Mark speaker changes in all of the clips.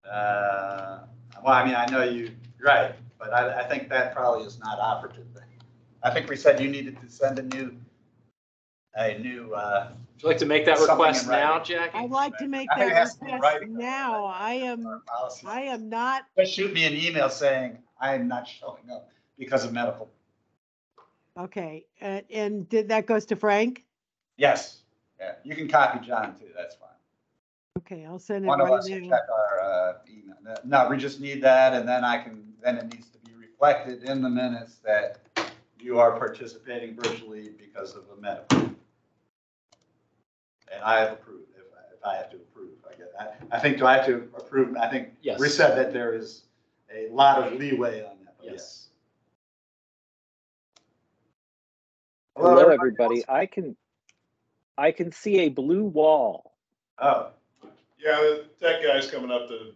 Speaker 1: Well, I mean, I know you're right, but I think that probably is not operative. I think we said you needed to send a new.
Speaker 2: Would you like to make that request now, Jackie?
Speaker 3: I'd like to make that request now. I am not.
Speaker 1: Just shoot me an email saying I am not showing up because of medical.
Speaker 3: Okay, and that goes to Frank?
Speaker 1: Yes. Yeah, you can copy John too. That's fine.
Speaker 3: Okay, I'll send it
Speaker 1: One of
Speaker 3: right
Speaker 1: us
Speaker 3: now.
Speaker 1: will check our email. No, we just need that, and then then it needs to be reflected in the minutes that you are participating virtually because of a medical. And I have approved. If I have to approve, I guess. I think, do I have to approve? I think
Speaker 2: yes.
Speaker 1: We said that there is a lot of leeway on that.
Speaker 2: Yes.
Speaker 4: Hello, everybody. I can see a blue wall.
Speaker 1: Oh.
Speaker 5: Yeah, the tech guy's coming up to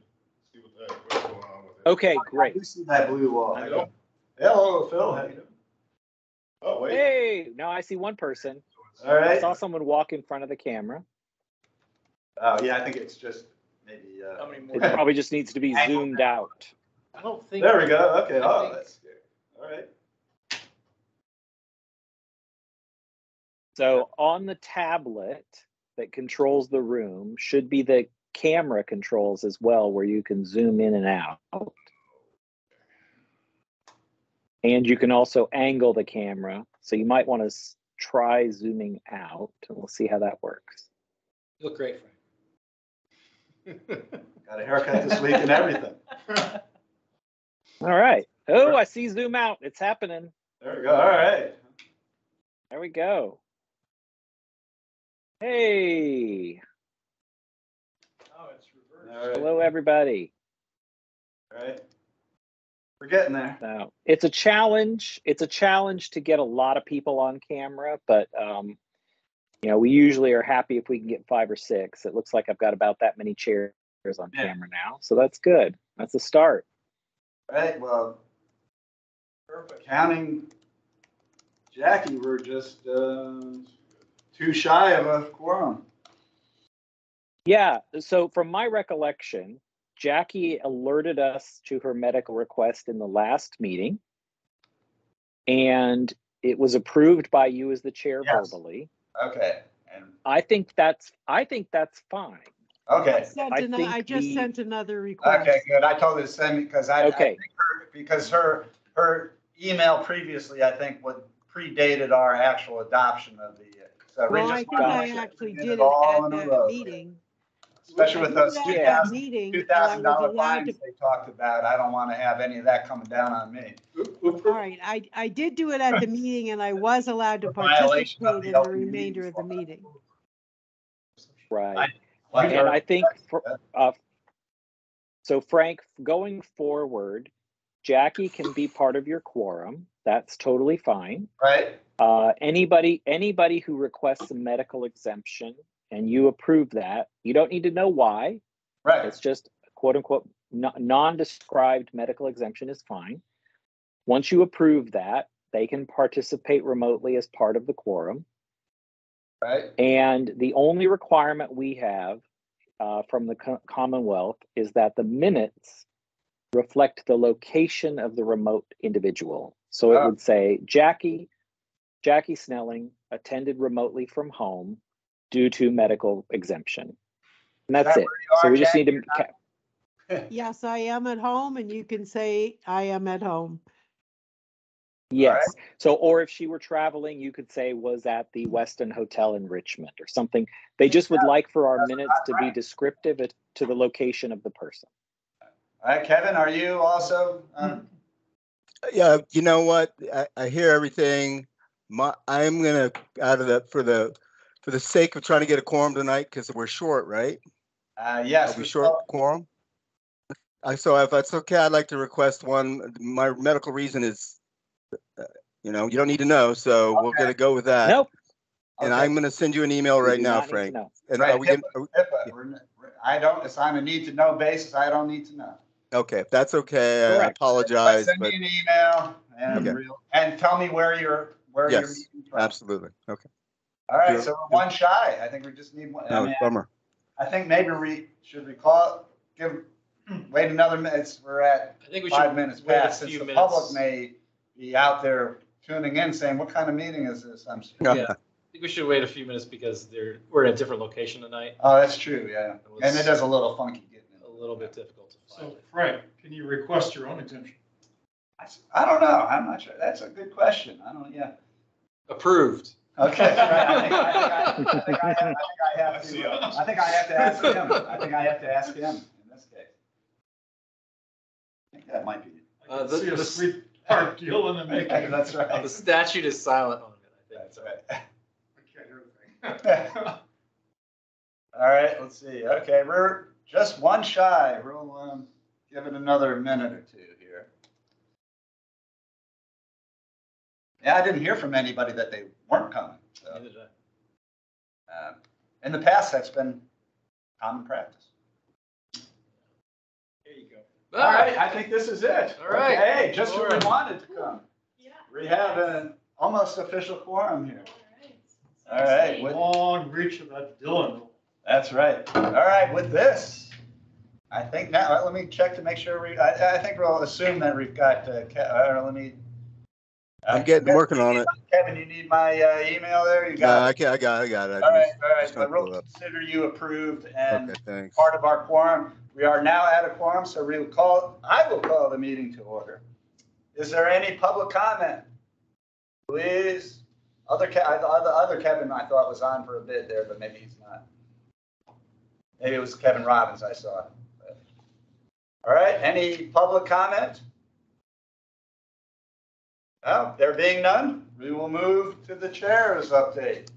Speaker 5: see what's going on with it.
Speaker 4: Okay, great.
Speaker 1: You see that blue wall?
Speaker 5: I know.
Speaker 1: Hello, Phil. How you doing?
Speaker 5: Oh, wait.
Speaker 4: Hey, now I see one person.
Speaker 1: All right.
Speaker 4: I saw someone walk in front of the camera.
Speaker 1: Oh, yeah, I think it's just maybe.
Speaker 2: How many more?
Speaker 4: It probably just needs to be zoomed out.
Speaker 2: I don't think.
Speaker 1: There we go. Okay. Oh, that's good. All right.
Speaker 4: So on the tablet that controls the room should be the camera controls as well, where you can zoom in and out. And you can also angle the camera. So you might want to try zooming out, and we'll see how that works.
Speaker 2: You look great, Frank.
Speaker 1: Got a haircut this week and everything.
Speaker 4: All right. Oh, I see zoom out. It's happening.
Speaker 1: There we go. All right.
Speaker 4: There we go. Hey.
Speaker 2: Oh, it's reversed.
Speaker 1: All right.
Speaker 4: Hello, everybody.
Speaker 1: All right. We're getting there.
Speaker 4: Now, it's a challenge. It's a challenge to get a lot of people on camera, but you know, we usually are happy if we can get 5 or 6. It looks like I've got about that many chairs on camera now, so that's good. That's a start.
Speaker 1: All right. Well, perfect. Counting Jackie, we're just too shy of a quorum.
Speaker 4: Yeah. So from my recollection, Jackie alerted us to her medical request in the last meeting, and it was approved by you as the chair verbally.
Speaker 1: Okay. And
Speaker 4: I think that's fine.
Speaker 1: okay.
Speaker 3: I just sent another request.
Speaker 1: Okay, good. I told her to send me because I think her email previously, I think, predated our actual adoption of the. So
Speaker 3: well, I think I actually did it at that meeting.
Speaker 1: Especially with those $2,000 fines
Speaker 3: they
Speaker 1: talked about. I don't want to have any of that coming down on me.
Speaker 3: All right, I did do it at the meeting, and I was allowed to participate in the remainder of the meeting.
Speaker 4: Right. And I think, so Frank, going forward, Jackie can be part of your quorum. That's totally fine.
Speaker 1: Right.
Speaker 4: Anybody who requests a medical exemption and you approve that, you don't need to know why.
Speaker 1: Right.
Speaker 4: It's just quote unquote non-described medical exemption is fine. Once you approve that, they can participate remotely as part of the quorum.
Speaker 1: Right.
Speaker 4: And the only requirement we have from the Commonwealth is that the minutes reflect the location of the remote individual. So it would say Jackie Snelling attended remotely from home due to medical exemption. And that's it. So we just need to.
Speaker 3: Yes, I am at home, and you can say I am at home.
Speaker 4: Yes. Right. So, or if she were traveling, you could say was at the Westin Hotel in Richmond or something. They just would like for our minutes to be descriptive to the location of the person.
Speaker 1: All right, Kevin, are you also?
Speaker 6: Yeah, you know what? I hear everything. I'm gonna for the sake of trying to get a quorum tonight, because we're short, right?
Speaker 1: Yes.
Speaker 6: Are we short quorum? So if that's okay, I'd like to request one. My medical reason is, you don't need to know, so we're gonna go with that.
Speaker 4: Nope.
Speaker 6: And I'm gonna send you an email right now, Frank. And
Speaker 1: right.
Speaker 6: are we gonna?
Speaker 1: I don't. It's on a need-to-know basis. I don't need to know.
Speaker 6: Okay, if that's okay. Correct. I apologize.
Speaker 1: Send me an email and tell me where you're meeting from.
Speaker 6: Absolutely. Okay.
Speaker 1: All right, so we're one shy. I think we just need one.
Speaker 6: No, bummer.
Speaker 1: I think maybe we should give wait another minute. We're at
Speaker 2: I think we
Speaker 1: 5
Speaker 2: should
Speaker 1: minutes
Speaker 2: wait a
Speaker 1: past, since
Speaker 2: few
Speaker 1: the
Speaker 2: minutes.
Speaker 1: public may be out there tuning in saying, what kind of meeting is this? I'm
Speaker 2: Yeah, I think we should wait a few minutes because we're in a different location tonight.
Speaker 1: Oh, that's true, yeah. And it is a little funky getting in.
Speaker 2: A little bit difficult to find.
Speaker 7: So Frank, can you request your own exemption?
Speaker 1: I don't know. I'm not sure. That's a good question. I don't, yeah.
Speaker 2: Approved.
Speaker 1: Okay, right. I think I have to ask him. I think I have to ask him in this case. I think that might be.
Speaker 7: I can see a sweetheart deal in the making.
Speaker 1: That's right.
Speaker 2: The statute is silent on it, I think.
Speaker 1: That's right.
Speaker 7: I can't hear a thing.
Speaker 1: All right, let's see. Okay, we're just one shy. We'll give it another minute or two here. Yeah, I didn't hear from anybody that they weren't coming. So,
Speaker 2: Neither did I.
Speaker 1: in the past, that's been common practice.
Speaker 7: There you go.
Speaker 1: All right, I think this is it.
Speaker 2: All right.
Speaker 1: Okay, just who we
Speaker 2: Laura.
Speaker 1: wanted to come.
Speaker 8: Yeah.
Speaker 1: We have an almost official quorum here.
Speaker 8: All
Speaker 1: All right, with,
Speaker 7: Long reach of that Dylan.
Speaker 1: that's right. All right, with this, I think now, let me check to make sure I think we'll assume that we've got, let me.
Speaker 6: I'm working on it.
Speaker 1: Kevin, you need my email there? You
Speaker 6: No,
Speaker 1: got
Speaker 6: I
Speaker 1: it?
Speaker 6: got it.
Speaker 1: All right,
Speaker 6: just
Speaker 1: but
Speaker 6: gonna
Speaker 1: we'll
Speaker 6: pull it up.
Speaker 1: consider you approved and
Speaker 6: Okay, thanks.
Speaker 1: part of our quorum. We are now at a quorum, so I will call the meeting to order. Is there any public comment? Please. The other Kevin I thought was on for a bit there, but maybe he's not. Maybe it was Kevin Robbins I saw. All right, any public comment? Well, there being none, we will move to the chair's update.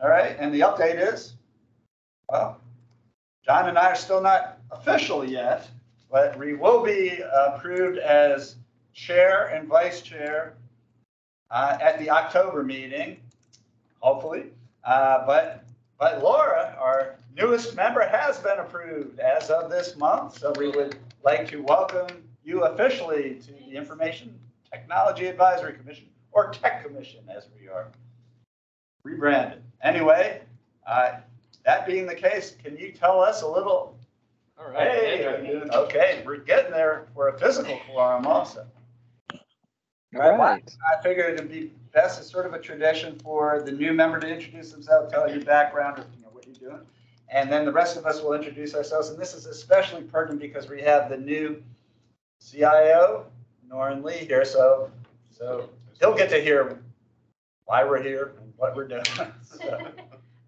Speaker 1: All right, and the update is, well, John and I are still not official yet, but we will be approved as chair and vice chair at the October meeting, hopefully. But Laura, our newest member, has been approved as of this month. So we would like to welcome you officially to the Information Technology Advisory Commission, or Tech Commission as we are rebranded. Anyway, that being the case, can you tell us a little?
Speaker 2: All right.
Speaker 1: Hey, okay, we're getting there for a physical quorum also.
Speaker 4: All right.
Speaker 1: I figured it'd be best as sort of a tradition for the new member to introduce themselves, tell your background, or what you're doing. And then the rest of us will introduce ourselves. And this is especially pertinent because we have the new CIO, Norrin Lee, here. So he'll get to hear why we're here and what we're doing.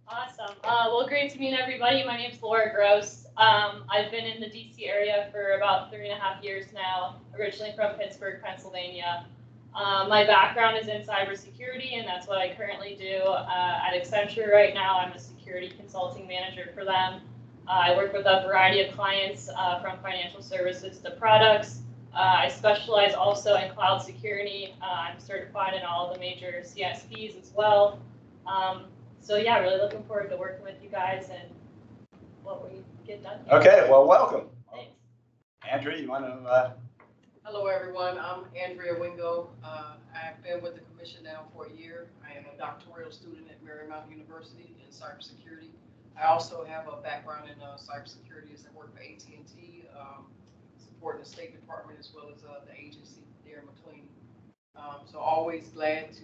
Speaker 8: Awesome. Well, great to meet everybody. My name's Laura Gross. I've been in the DC area for about 3.5 years now, originally from Pittsburgh, Pennsylvania. My background is in cybersecurity, and that's what I currently do at Accenture right now. I'm a security consulting manager for them. I work with a variety of clients from financial services to products. I specialize also in cloud security. I'm certified in all the major CSPs as well. So yeah, really looking forward to working with you guys and what we get done here.
Speaker 1: Okay, well, welcome.
Speaker 8: Thanks.
Speaker 1: Andrew, you want to?
Speaker 9: Hello, everyone. I'm Andrea Wingo. I've been with the commission now for a year. I am a doctoral student at Marymount University in cybersecurity. I also have a background in cybersecurity as I work for AT&T, supporting the State Department as well as the agency there in McLean. So always glad to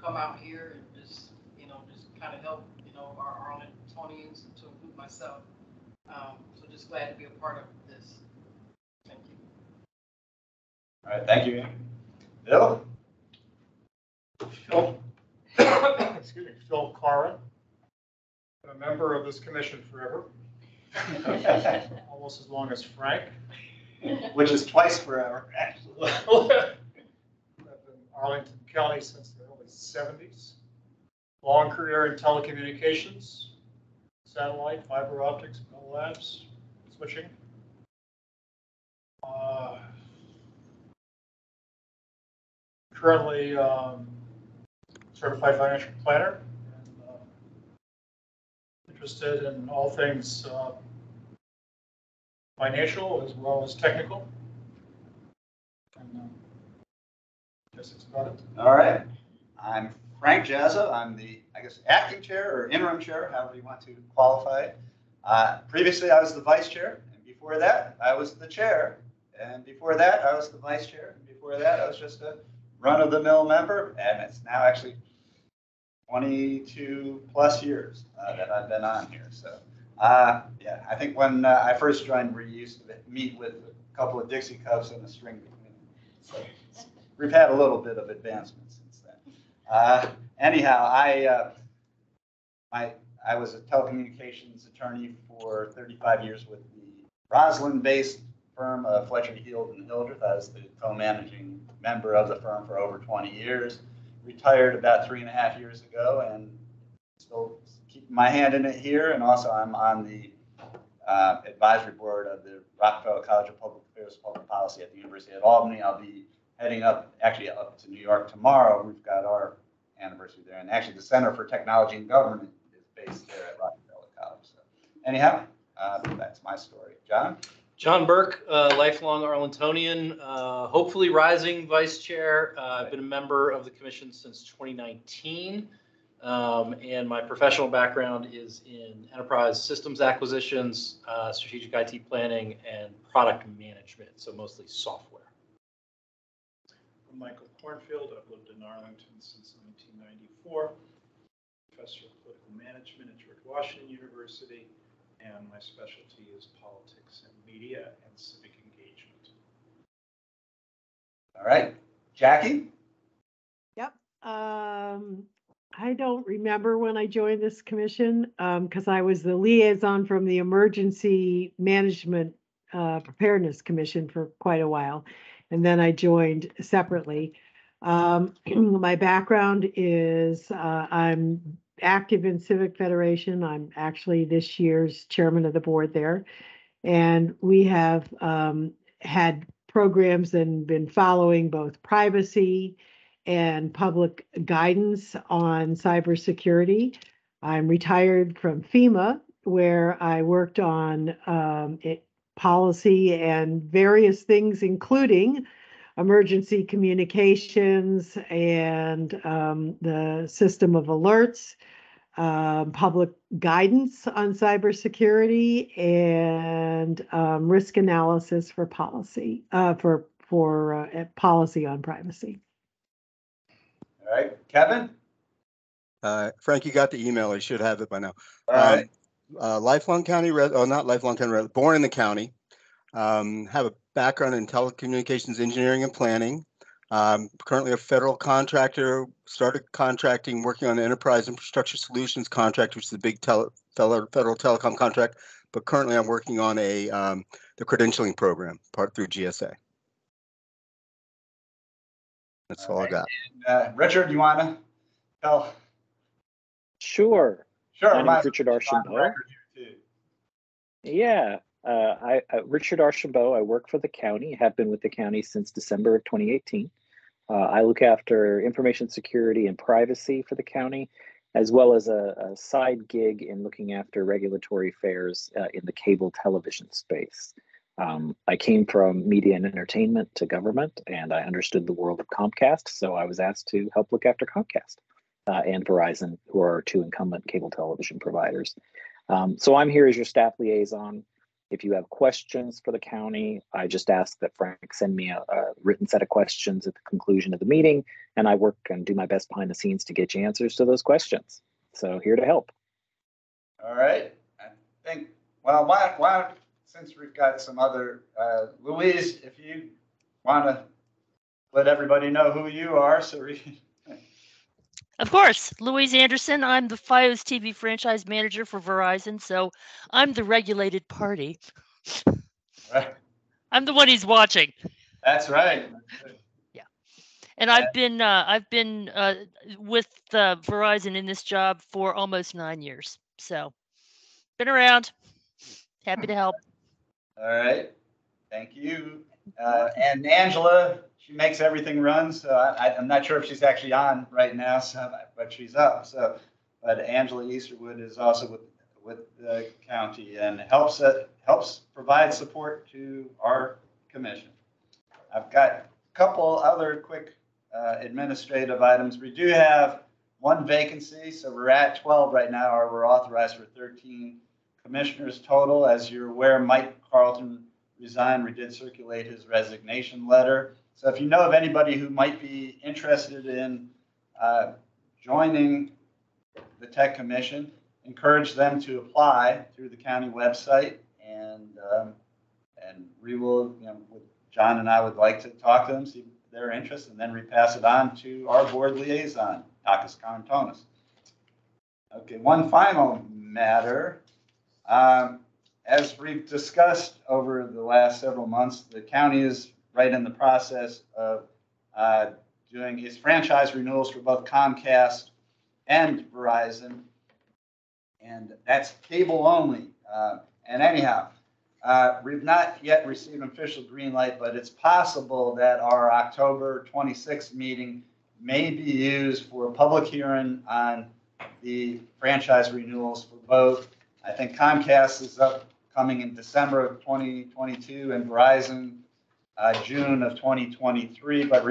Speaker 9: come out here and just kind of help, our Arlingtonians, to include myself. So just glad to be a part of this. Thank you.
Speaker 1: All right, thank you. Bill?
Speaker 7: Phil, excuse me, Phil Caron, been a member of this commission forever, almost as long as Frank.
Speaker 1: Which is twice forever, actually.
Speaker 7: I've been in Arlington County since the early 70s. Long career in telecommunications, satellite, fiber optics, Bell Labs, switching. Currently certified financial planner, and interested in all things financial as well as technical. And I guess that's about it.
Speaker 1: All right. I'm Frank Jazza. I'm the, acting chair or interim chair, however you want to qualify it. Previously, I was the vice chair. And before before that, I was the chair. And before that, I was the vice chair. And before that, I was just a run-of-the-mill member. And it's now actually 22 plus years that I've been on here. So, yeah, I think when I first joined, we used to meet with a couple of Dixie cups and a string between them. So we've had a little bit of advancement since then. Anyhow, I was a telecommunications attorney for 35 years with the Roslyn-based firm of Fletcher, Heald and Hildreth. I was the co-managing member of the firm for over 20 years. Retired about 3.5 years ago, and still keep my hand in it here. And also, I'm on the advisory board of the Rockefeller College of Public Affairs, Public Policy at the University of Albany. I'll be heading up to New York tomorrow. We've got our anniversary there, and actually, the Center for Technology and Government is based there at Rockefeller College. So, anyhow, that's my story. John.
Speaker 2: John Burke, lifelong Arlingtonian, hopefully rising vice chair. I've been a member of the commission since 2019. And my professional background is in enterprise systems acquisitions, strategic IT planning, and product management, so mostly software.
Speaker 10: I'm Michael Cornfield. I've lived in Arlington since 1994. Professor of political management at George Washington University. And my specialty is politics and media and civic engagement.
Speaker 1: All right, Jackie?
Speaker 3: Yep. I don't remember when I joined this commission because I was the liaison from the Emergency Management Preparedness Commission for quite a while. And then I joined separately. My background is I'm active in Civic Federation. I'm actually this year's chairman of the board there. And we have had programs and been following both privacy and public guidance on cybersecurity. I'm retired from FEMA, where I worked on policy and various things, including emergency communications and the system of alerts, public guidance on cybersecurity, and risk analysis for policy for policy on privacy.
Speaker 1: All right, Kevin.
Speaker 6: Frank, you got the email. I should have it by now.
Speaker 1: All right.
Speaker 6: Lifelong county, not lifelong county, born in the county. Have a background in telecommunications engineering and planning. Currently a federal contractor, started contracting, working on the Enterprise Infrastructure Solutions contract, which is the big federal telecom contract. But currently I'm working on the credentialing program, part through GSA. That's all I got.
Speaker 1: And, Richard, you want to tell?
Speaker 4: Sure.
Speaker 1: Sure.
Speaker 4: My name's Richard Archambault. Yeah. Richard Archambault, I work for the county, have been with the county since December of 2018. I look after information security and privacy for the county, as well as a side gig in looking after regulatory affairs in the cable television space. I came from media and entertainment to government, and I understood the world of Comcast, so I was asked to help look after Comcast and Verizon, who are our two incumbent cable television providers. So I'm here as your staff liaison. If you have questions for the county, I just ask that Frank send me a written set of questions at the conclusion of the meeting, and I work and do my best behind the scenes to get you answers to those questions. So here to help.
Speaker 1: All right. I think, well, why since we've got some other, Louise, if you want to let everybody know who you are, so
Speaker 11: Of course, Louise Anderson. I'm the FiOS TV franchise manager for Verizon, so I'm the regulated party.
Speaker 1: Right.
Speaker 11: I'm the one he's watching.
Speaker 1: That's right.
Speaker 11: Yeah, and I've been with Verizon in this job for almost 9 years, so been around. Happy to help.
Speaker 1: All right, thank you. And Angela, she makes everything run, so I'm not sure if she's actually on right now, so, but she's up. So, but Angela Easterwood is also with the county and helps provide support to our commission. I've got a couple other quick administrative items. We do have one vacancy, so we're at 12 right now, or we're authorized for 13 commissioners total. As you're aware, Mike Carlton resigned. We did circulate his resignation letter. So if you know of anybody who might be interested in joining the Tech Commission, encourage them to apply through the county website, and we will, John and I would like to talk to them, see their interest, and then repass it on to our board liaison, Takis Karantonis. Okay, one final matter. As we've discussed over the last several months, the county is right in the process of doing its franchise renewals for both Comcast and Verizon, and that's cable only. And anyhow, we've not yet received an official green light, but it's possible that our October 26th meeting may be used for a public hearing on the franchise renewals for both. I think Comcast is upcoming in December of 2022 and Verizon June of 2023. But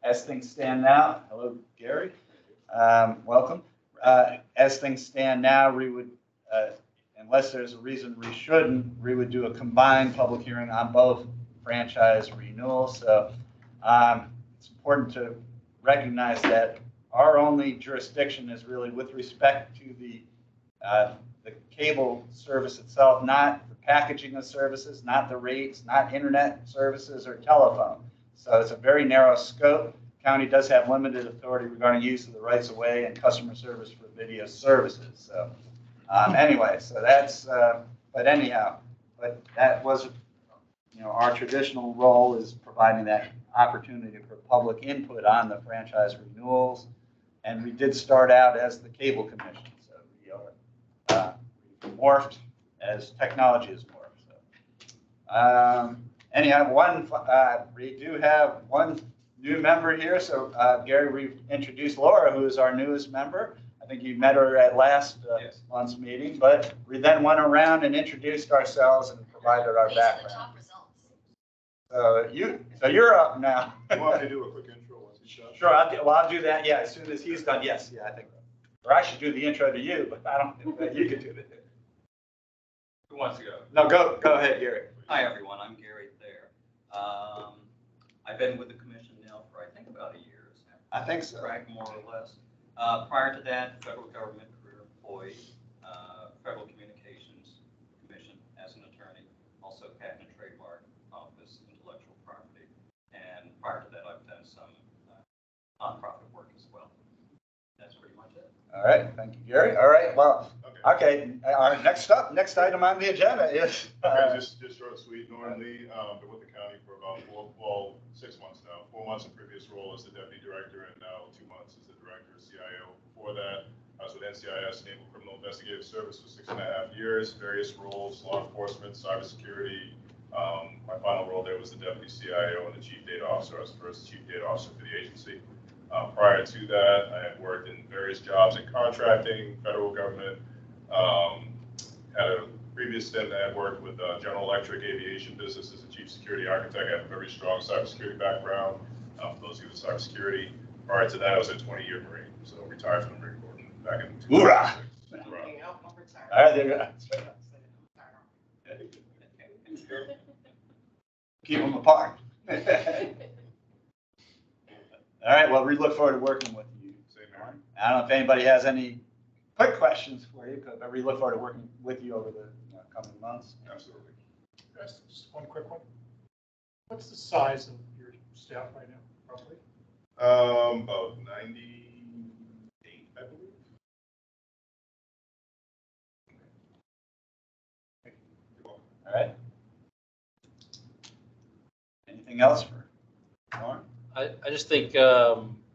Speaker 1: as things stand now, hello, Gary, welcome. As things stand now, we would, unless there's a reason we shouldn't, we would do a combined public hearing on both franchise renewals. So it's important to recognize that our only jurisdiction is really with respect to the cable service itself, not the packaging of services, not the rates, not internet services or telephone. So it's a very narrow scope. County does have limited authority regarding use of the rights of way and customer service for video services. So anyway, so that's, but anyhow, but that was, our traditional role is providing that opportunity for public input on the franchise renewals. And we did start out as the cable commission. So we are morphed as technology is morphed. So anyhow, we do have one new member here. So Gary, we've introduced Laura, who is our newest member. I think you met her at last month's meeting, but we then went around and introduced ourselves and provided our background. So you're up now.
Speaker 5: You want me to do a quick intro once he's done?
Speaker 1: Sure, I'll do that. Yeah, as soon as he's done. Yes, yeah, I think. Or I should do the intro to you, but I don't think that you can do it.
Speaker 12: Who wants to go?
Speaker 1: No, go ahead, Gary.
Speaker 12: Hi, everyone. I'm Gary Thayer. I've been with the commission now for, I think, about a year.
Speaker 1: I think so.
Speaker 12: Right, more or less. Prior to that, federal government career employee, Federal Communications Commission as an attorney, also patent and trademark office, intellectual property. And prior to that, I've done some nonprofit work as well. That's pretty much it.
Speaker 1: All right, thank you, Gary. All right, well, okay. Our next item on the agenda is.
Speaker 5: Just short and sweet. Normally, been with the county for about 6 months now. 4 months in previous role as the deputy director, and now 2 months as the director of CIO. Before that, I was with NCIS, Naval Criminal Investigative Service, for 6.5 years. Various roles: law enforcement, cybersecurity. My final role there was the deputy CIO and the chief data officer. I was the first chief data officer for the agency. Prior to that, I had worked in various jobs in contracting, federal government. Had a previous stint I had worked with General Electric aviation business as a chief security architect. I have a very strong cybersecurity background. For those of you with cybersecurity. Prior to that, I was a 20-year Marine, so retired from the Marine Corps back in 2006.
Speaker 1: All right, there you go. Keep them apart. All right, well, we look forward to working with you. I don't know if anybody has any quick questions for you, but we look forward to working with you over the coming months.
Speaker 5: Absolutely.
Speaker 7: Yes, just one quick one. What's the size of your staff right now, roughly?
Speaker 5: About 98, I believe.
Speaker 1: All right. Anything else for Lauren?
Speaker 2: I just think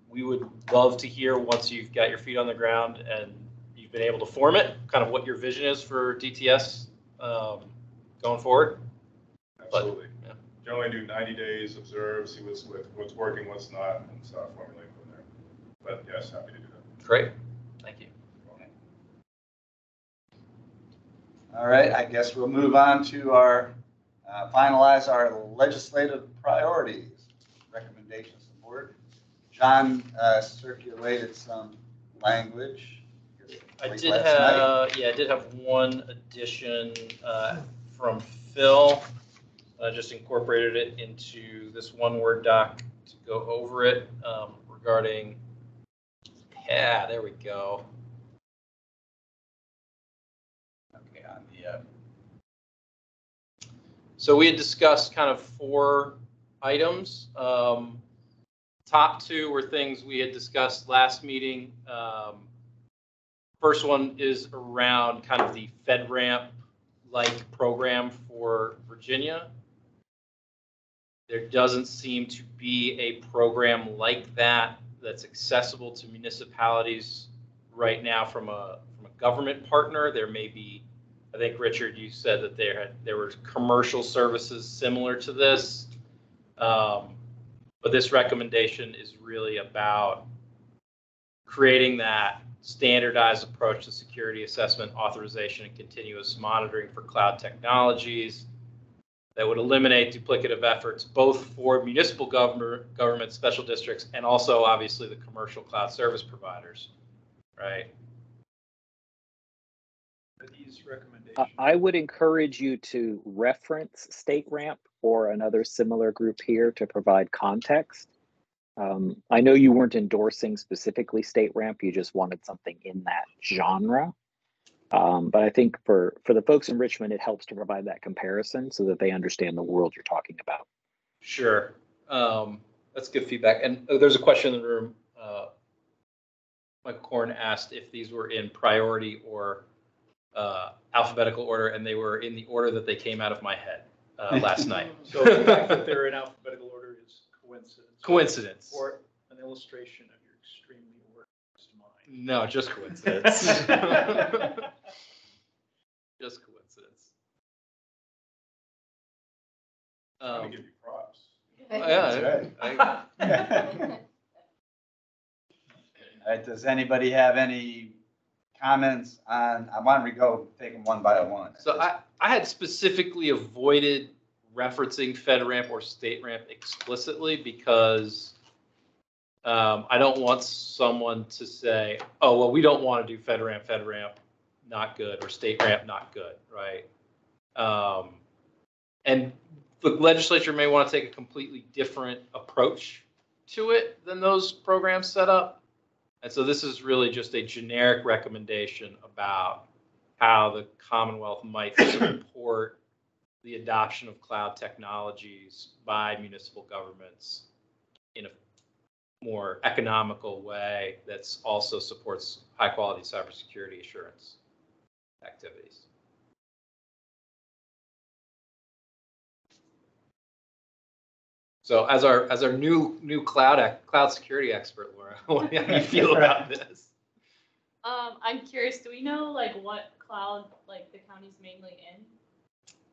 Speaker 2: we would love to hear, once you've got your feet on the ground and you've been able to form it, kind of what your vision is for DTS going forward.
Speaker 5: Absolutely. But, yeah. Generally do 90 days, observe, see what's working, what's not, and start formulating from there. But yes, happy to do that.
Speaker 2: Great. Thank you.
Speaker 1: All right, I guess we'll move on to our finalize our legislative priorities, recommendations to board. John circulated some language.
Speaker 2: I
Speaker 1: late
Speaker 2: did
Speaker 1: last
Speaker 2: have, yeah, I did have one addition from Phil. I just incorporated it into this one Word doc to go over it regarding, yeah, there we go.
Speaker 1: Okay, on the,
Speaker 2: So we had discussed kind of 4 items. Top 2 were things we had discussed last meeting. First one is around kind of the FedRAMP-like program for Virginia. There doesn't seem to be a program like that that's accessible to municipalities right now from a government partner. There may be, I think, Richard, you said that there were commercial services similar to this. But this recommendation is really about creating that standardized approach to security assessment, authorization, and continuous monitoring for cloud technologies that would eliminate duplicative efforts, both for municipal government, special districts, and also obviously the commercial cloud service providers, right?
Speaker 10: These recommendations.
Speaker 4: I would encourage you to reference State Ramp or another similar group here to provide context. I know you weren't endorsing specifically State Ramp, you just wanted something in that genre. But I think for the folks in Richmond, it helps to provide that comparison so that they understand the world you're talking about.
Speaker 2: Sure. That's good feedback. And there's a question in the room. Michael Korn asked if these were in priority or alphabetical order, and they were in the order that they came out of my head last night.
Speaker 10: So the fact that they're in alphabetical order is coincidence.
Speaker 2: Coincidence.
Speaker 10: Or an illustration of your extremely organized mind.
Speaker 2: No, just coincidence. Just coincidence.
Speaker 5: I'm gonna give you props.
Speaker 2: Yeah.
Speaker 1: all right, does anybody have any comments on, I want to go take them one by one.
Speaker 2: So I had specifically avoided referencing FedRAMP or State Ramp explicitly because I don't want someone to say, oh, well, we don't want to do FedRAMP, not good, or State Ramp, not good, right? And the legislature may want to take a completely different approach to it than those programs set up. And so this is really just a generic recommendation about how the Commonwealth might support the adoption of cloud technologies by municipal governments in a more economical way that's also supports high quality cybersecurity assurance activities. So as our new cloud security expert, Laura, how do you feel about this?
Speaker 8: I'm curious, do we know like what cloud like the county's mainly in?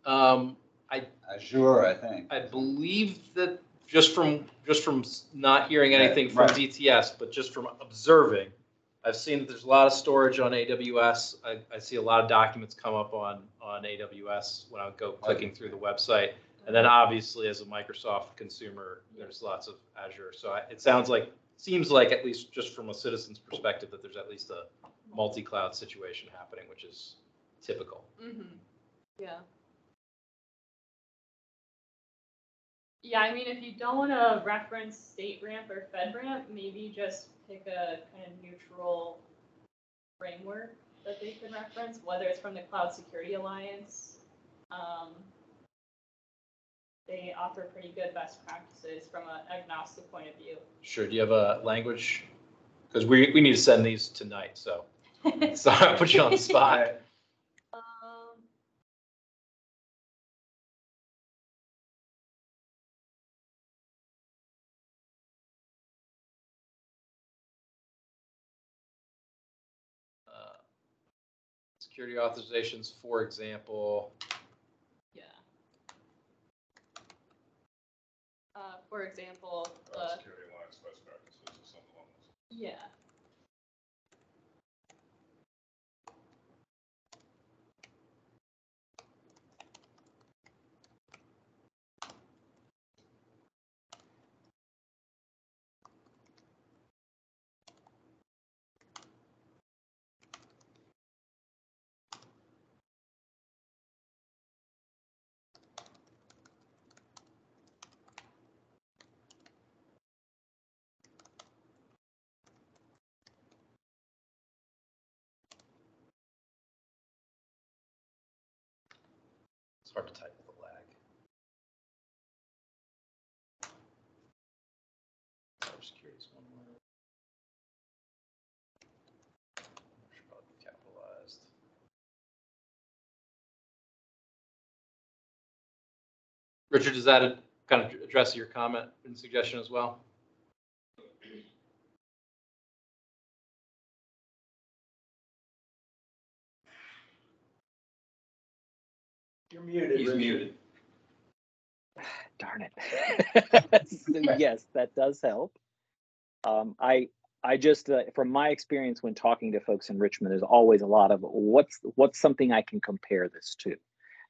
Speaker 1: Azure, I think.
Speaker 2: I believe that just from not hearing anything from
Speaker 1: right.
Speaker 2: DTS, but just from observing, I've seen that there's a lot of storage on AWS. I see a lot of documents come up on AWS when I go clicking through the website. And then obviously as a Microsoft consumer, there's lots of Azure. So it seems like at least just from a citizen's perspective that there's at least a multi-cloud situation happening, which is typical.
Speaker 8: Mm-hmm. Yeah. Yeah, I mean, if you don't want to reference State Ramp or FedRAMP, maybe just pick a kind of neutral framework that they could reference, whether it's from the Cloud Security Alliance. They offer pretty good best practices from an agnostic point of view.
Speaker 2: Sure. Do you have a language? Because we need to send these tonight, so sorry, I put you on the spot. Security authorizations, for example.
Speaker 8: Yeah. For example,
Speaker 5: Security alliance best practices or something along those lines.
Speaker 8: yeah.
Speaker 2: hard to type with a lag. Cybersecurity is one word. Should probably be capitalized. Richard, does that kind of address your comment and suggestion as well?
Speaker 10: You're muted.
Speaker 12: He's
Speaker 10: Richard.
Speaker 12: muted.
Speaker 4: Darn it. So yes, that does help. I just, from my experience when talking to folks in Richmond, there's always a lot of what's something I can compare this to.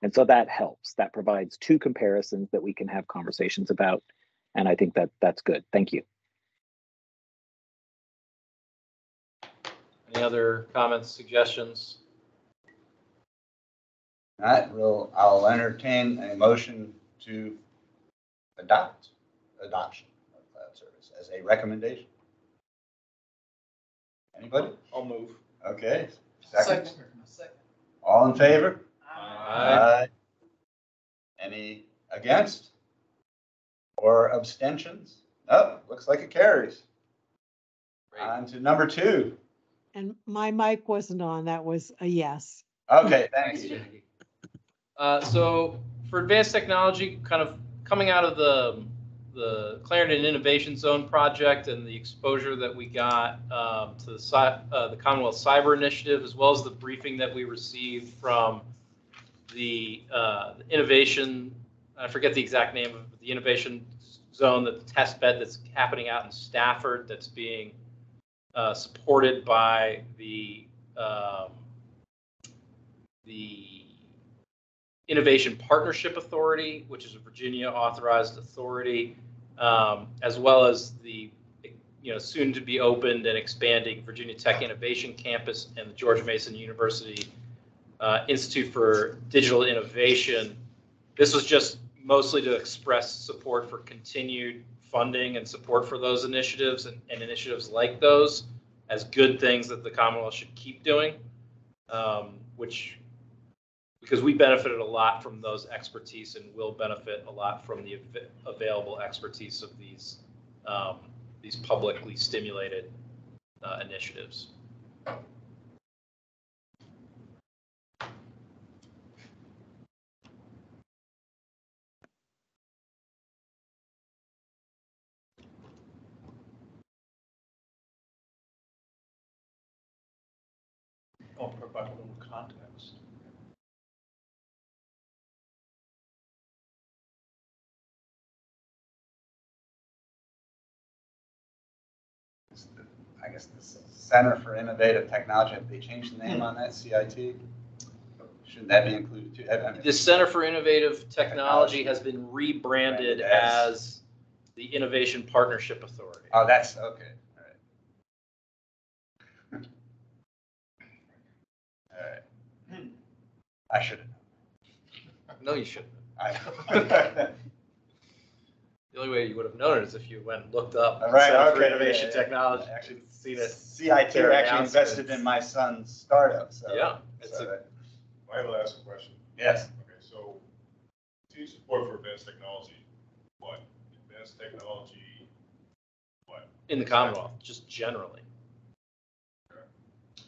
Speaker 4: And so that helps. That provides two comparisons that we can have conversations about. And I think that that's good. Thank you.
Speaker 2: Any other comments, suggestions?
Speaker 1: All right, I'll entertain a motion to adoption of cloud service as a recommendation. Anybody?
Speaker 10: I'll move.
Speaker 1: Okay, second.
Speaker 9: Second.
Speaker 1: All in favor?
Speaker 2: Aye.
Speaker 1: Any against? Or abstentions? Oh, looks like it carries.
Speaker 2: Great.
Speaker 1: On to number 2.
Speaker 3: And my mic wasn't on. That was a yes.
Speaker 1: Okay,
Speaker 2: Thanks,
Speaker 1: thank you.
Speaker 2: Jackie. So for advanced technology, kind of coming out of the Clarendon Innovation Zone project and the exposure that we got to the Commonwealth Cyber Initiative, as well as the briefing that we received from the innovation, I forget the exact name of it, the innovation zone, the test bed that's happening out in Stafford that's being supported by the Innovation Partnership Authority, which is a Virginia authorized authority, as well as the soon to be opened and expanding Virginia Tech Innovation Campus and the George Mason University Institute for Digital Innovation. This was just mostly to express support for continued funding and support for those initiatives and initiatives like those as good things that the Commonwealth should keep doing, because we benefited a lot from those expertise and will benefit a lot from the available expertise of these publicly stimulated initiatives.
Speaker 10: I'll provide a little context.
Speaker 1: I guess the Center for Innovative Technology, have they changed the name on that, CIT? Shouldn't that be included too? I mean,
Speaker 2: The Center for Innovative Technology has been rebranded as the Innovation Partnership Authority.
Speaker 1: Oh, that's okay. All right. All right. I should have.
Speaker 2: No, you shouldn't.
Speaker 1: I
Speaker 2: The only way you would have known it is if you went and looked up
Speaker 1: All right,
Speaker 2: Center for
Speaker 1: okay,
Speaker 2: Innovation
Speaker 1: yeah, yeah.
Speaker 2: Technology.
Speaker 1: Actually,
Speaker 2: Seen it.
Speaker 1: CIT
Speaker 2: Their
Speaker 1: actually invested
Speaker 2: announcements.
Speaker 1: in my son's startup. So
Speaker 2: Yeah, it's
Speaker 1: so
Speaker 5: I will ask a question.
Speaker 1: yes.
Speaker 5: Okay, so team support for advanced technology, what? Advanced technology, what?
Speaker 2: in the Commonwealth, just generally.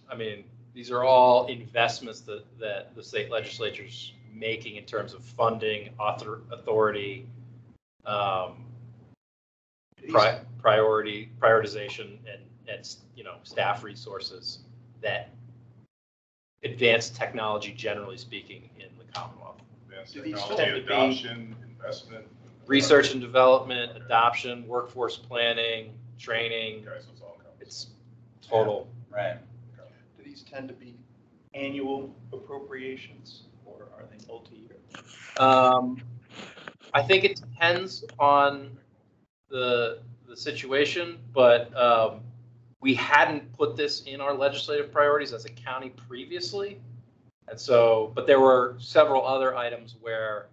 Speaker 2: I mean, these are all investments that the state legislature's making in terms of funding, authority, prioritization, and staff resources that advance technology, generally speaking, in the Commonwealth.
Speaker 5: Advanced
Speaker 10: Do these
Speaker 5: technology
Speaker 10: tend to be-
Speaker 5: adoption, investment?
Speaker 2: Research and development, adoption, workforce planning, training.
Speaker 5: Okay, so it's all encompassing.
Speaker 2: It's total.
Speaker 1: Right.
Speaker 10: Do these tend to be annual appropriations or are they multi-year?
Speaker 2: I think it depends on the situation, but we hadn't put this in our legislative priorities as a county previously. And so, but there were several other items where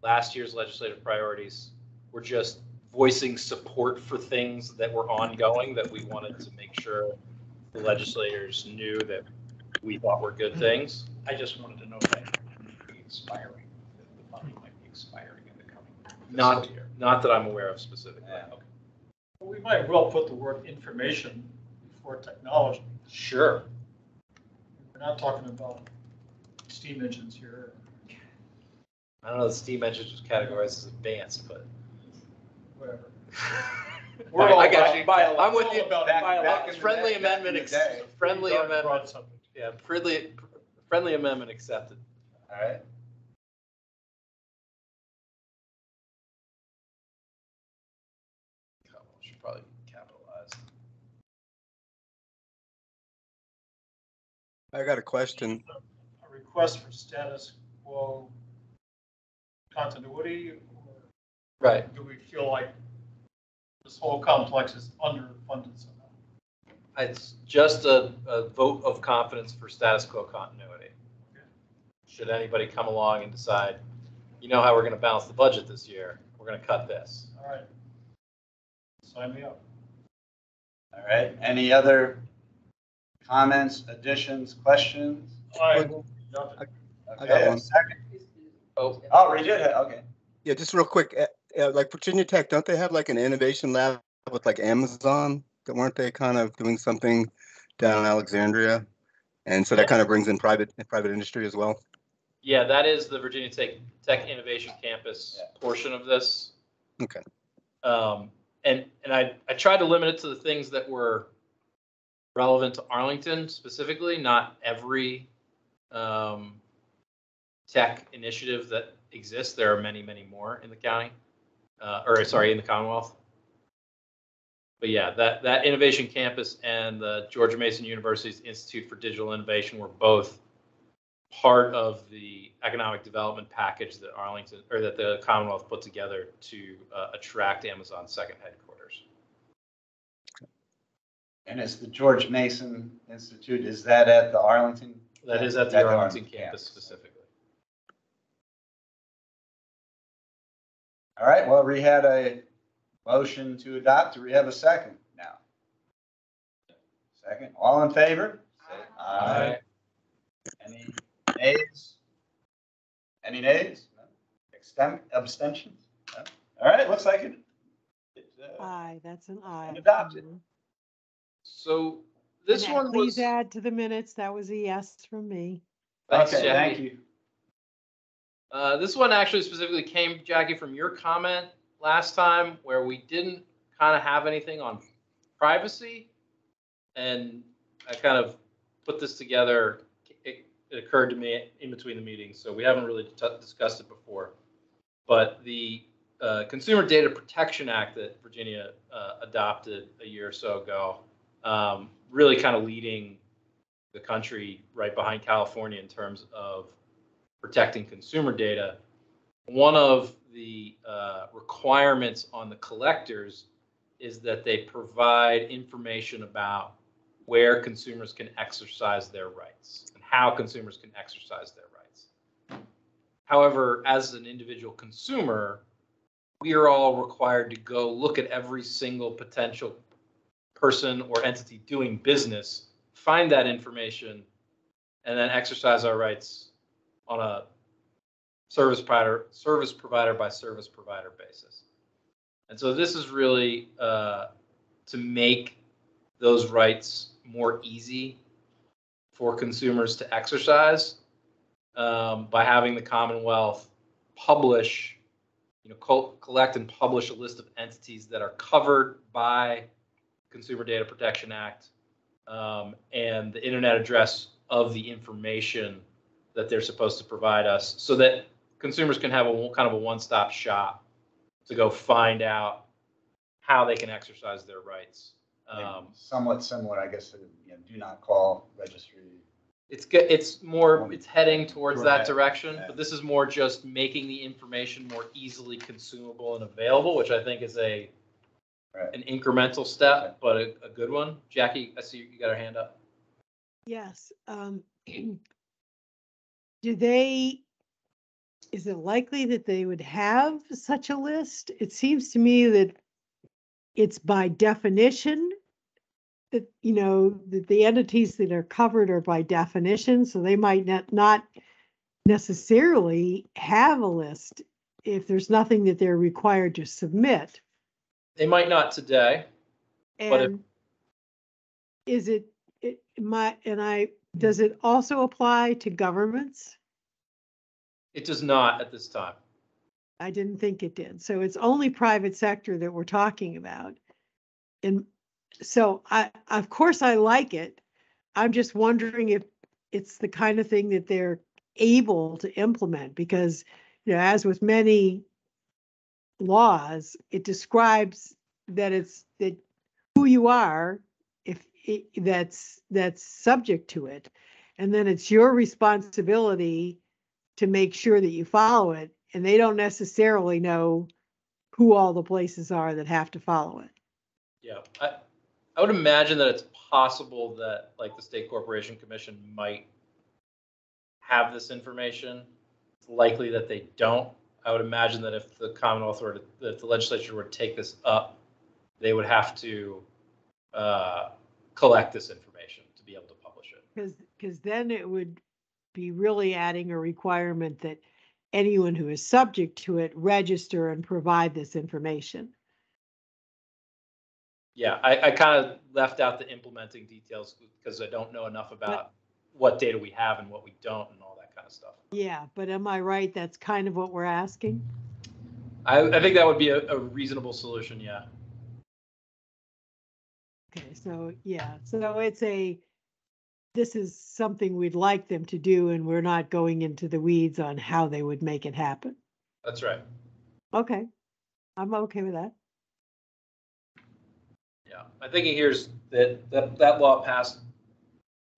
Speaker 2: last year's legislative priorities were just voicing support for things that were ongoing that we wanted to make sure the legislators knew that we thought were good things.
Speaker 10: I just wanted to know if that would be expiring. The money might be expiring in the coming
Speaker 2: Not,
Speaker 10: fiscal year.
Speaker 2: not that I'm aware of specifically.
Speaker 1: Yeah.
Speaker 2: Okay.
Speaker 7: Well, we might well put the word information before technology.
Speaker 2: Sure.
Speaker 7: We're not talking about steam engines here.
Speaker 2: I don't know, the steam engine was categorized as advanced, but.
Speaker 7: Whatever.
Speaker 2: I got you. I'm with
Speaker 7: We're
Speaker 2: you.
Speaker 7: all about
Speaker 1: Back in the
Speaker 2: Friendly
Speaker 1: day-
Speaker 2: amendment,
Speaker 1: back in the day.
Speaker 2: friendly
Speaker 7: Pretty darn
Speaker 2: amendment,
Speaker 7: broad subject.
Speaker 2: yeah, friendly amendment accepted.
Speaker 1: All right.
Speaker 2: Should probably be capitalized.
Speaker 6: I got a question.
Speaker 7: A request for status quo continuity, or
Speaker 2: Right.
Speaker 7: do we feel like this whole complex is underfunded somehow?
Speaker 2: It's just a vote of confidence for status quo continuity. Should anybody come along and decide, you know how we're going to balance the budget this year, we're going to cut this.
Speaker 7: All right. Sign me up.
Speaker 1: All right. Any other comments, additions, questions?
Speaker 7: I
Speaker 6: Well,
Speaker 7: will adopt it.
Speaker 6: I got
Speaker 1: Okay,
Speaker 6: one.
Speaker 1: second.
Speaker 2: Oh,
Speaker 1: Oh, we did it. Okay.
Speaker 6: Yeah, just real quick, like Virginia Tech, don't they have like an innovation lab with like Amazon? Weren't they kind of doing something down in Alexandria? And so that kind of brings in private industry as well.
Speaker 2: yeah, that is the Virginia Tech Innovation Campus portion of this.
Speaker 6: Okay.
Speaker 2: And I tried to limit it to the things that were relevant to Arlington specifically, not every tech initiative that exists. There are many, many more in the county, in the Commonwealth. But yeah, that Innovation Campus and the George Mason University's Institute for Digital Innovation were both part of the economic development package that that the Commonwealth put together to attract Amazon's second headquarters.
Speaker 1: And it's the George Mason Institute. Is that at the Arlington?
Speaker 2: That is at the Arlington campus specifically.
Speaker 1: All right. Well, we had a motion to adopt. Do we have a second now? Second. All in favor? Say aye. Any nays? Any nays? No? Abstentions? No? All right. Looks like it.
Speaker 3: Aye, that's an aye.
Speaker 1: Adopted.
Speaker 2: So this
Speaker 3: And
Speaker 2: one
Speaker 3: please
Speaker 2: was.
Speaker 3: add to the minutes, that was a yes from me.
Speaker 2: Thanks,
Speaker 1: Okay,
Speaker 2: Jackie.
Speaker 1: thank you.
Speaker 2: This one actually specifically came, Jackie, from your comment last time where we didn't kind of have anything on privacy. And I kind of put this together. It occurred to me in between the meetings, so we haven't really discussed it before. But the Consumer Data Protection Act that Virginia adopted a year or so ago, really kind of leading the country right behind California in terms of protecting consumer data. One of the requirements on the collectors is that they provide information about where consumers can exercise their rights and how consumers can exercise their rights. However, as an individual consumer, we are all required to go look at every single potential person or entity doing business, find that information, and then exercise our rights on a service provider by service provider basis. And so this is really to make those rights more easy for consumers to exercise by having the Commonwealth publish, collect and publish a list of entities that are covered by Consumer Data Protection Act and the internet address of the information that they're supposed to provide us, so that consumers can have a kind of a one-stop shop to go find out how they can exercise their rights.
Speaker 1: Somewhat similar, I guess, to do not call registry.
Speaker 2: It's heading towards that direction, but this is more just making the information more easily consumable and available, which I think is an incremental step, but a good one. Jackie, I see you got her hand up.
Speaker 3: Yes. Is it likely that they would have such a list? It seems to me that it's by definition that, that the entities that are covered are by definition, so they might not necessarily have a list if there's nothing that they're required to submit.
Speaker 2: They might not today. But if-
Speaker 3: And is does it also apply to governments?
Speaker 2: It does not at this time.
Speaker 3: I didn't think it did. So it's only private sector that we're talking about. And so of course I like it. I'm just wondering if it's the kind of thing that they're able to implement, because, as with many laws, it describes that that who you are, that's subject to it. And then it's your responsibility to make sure that you follow it. And they don't necessarily know who all the places are that have to follow it.
Speaker 2: Yeah, I would imagine that it's possible that like the State Corporation Commission might have this information. It's likely that they don't. I would imagine that if the Commonwealth or if the legislature were to take this up, they would have to collect this information to be able to publish it.
Speaker 3: Because then it would be really adding a requirement that anyone who is subject to it register and provide this information.
Speaker 2: Yeah, I kind of left out the implementing details because I don't know enough about what data we have and what we don't and all that kind of stuff.
Speaker 3: Yeah, but am I right? That's kind of what we're asking.
Speaker 2: I think that would be a reasonable solution, yeah.
Speaker 3: Okay, so yeah, so this is something we'd like them to do, and we're not going into the weeds on how they would make it happen.
Speaker 2: That's right.
Speaker 3: Okay, I'm okay with that.
Speaker 2: Yeah, I think here's that law passed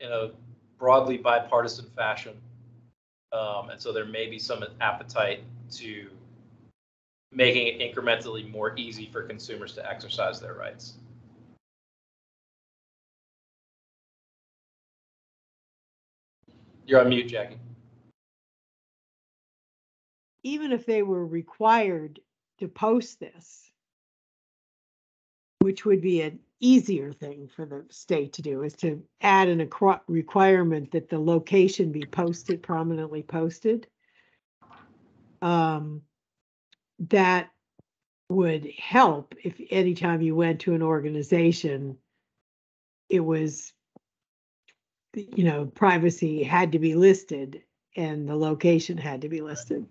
Speaker 2: in a broadly bipartisan fashion, and so there may be some appetite to making it incrementally more easy for consumers to exercise their rights. You're on mute, Jackie.
Speaker 3: Even if they were required to post this, which would be an easier thing for the state to do, is to add a requirement that the location be posted, prominently posted. That would help if anytime you went to an organization, it was, privacy had to be listed and the location had to be listed.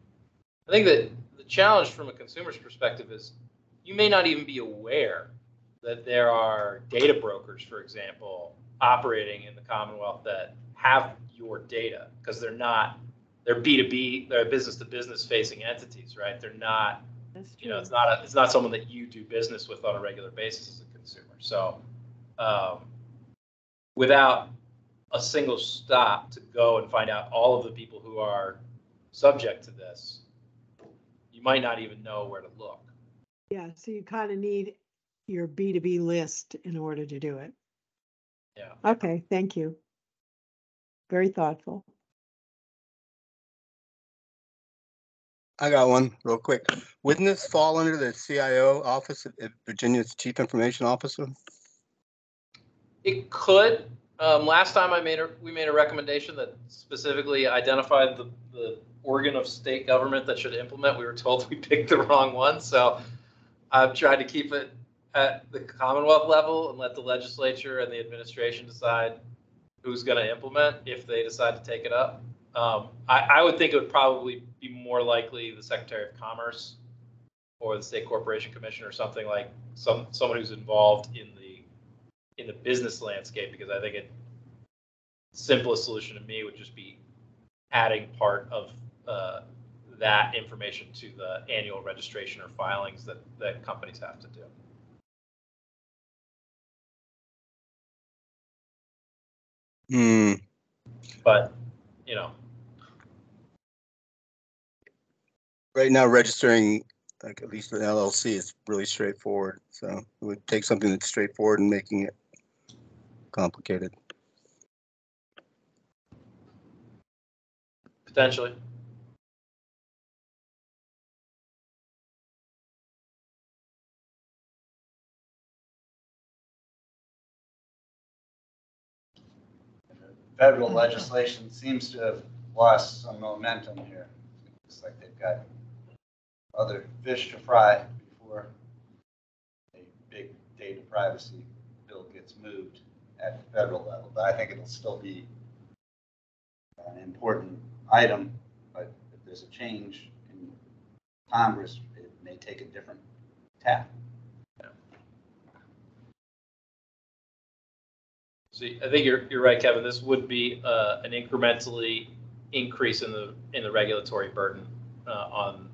Speaker 2: I think that the challenge from a consumer's perspective is you may not even be aware that there are data brokers, for example, operating in the Commonwealth that have your data, because they're B2B, they're business to business facing entities, right? They're not, it's not someone that you do business with on a regular basis as a consumer. So without a single stop to go and find out all of the people who are subject to this, you might not even know where to look.
Speaker 3: Yeah, so you kind of need your B2B list in order to do it.
Speaker 2: Yeah.
Speaker 3: Okay, thank you. Very thoughtful.
Speaker 6: I got one real quick. Wouldn't this fall under the CIO office of Virginia's Chief Information Officer?
Speaker 2: It could. Last time we made a recommendation that specifically identified the organ of state government that should implement. We were told we picked the wrong one, so I've tried to keep it at the Commonwealth level and let the legislature and the administration decide who's going to implement if they decide to take it up. I would think it would probably be more likely the Secretary of Commerce or the State Corporation Commission or something like someone who's involved in the business landscape, because I think simplest solution to me would just be adding part of that information to the annual registration or filings that companies have to do. But,
Speaker 6: right now registering, like at least an LLC, is really straightforward. So it would take something that's straightforward and making it complicated.
Speaker 2: Potentially.
Speaker 1: Federal legislation seems to have lost some momentum here. It's like they've got other fish to fry before a big data privacy bill gets moved at the federal level. But I think it'll still be an important item. But if there's a change in Congress, it may take a different tack.
Speaker 2: See, I think you're right, Kevin. This would be an incrementally increase in the regulatory burden on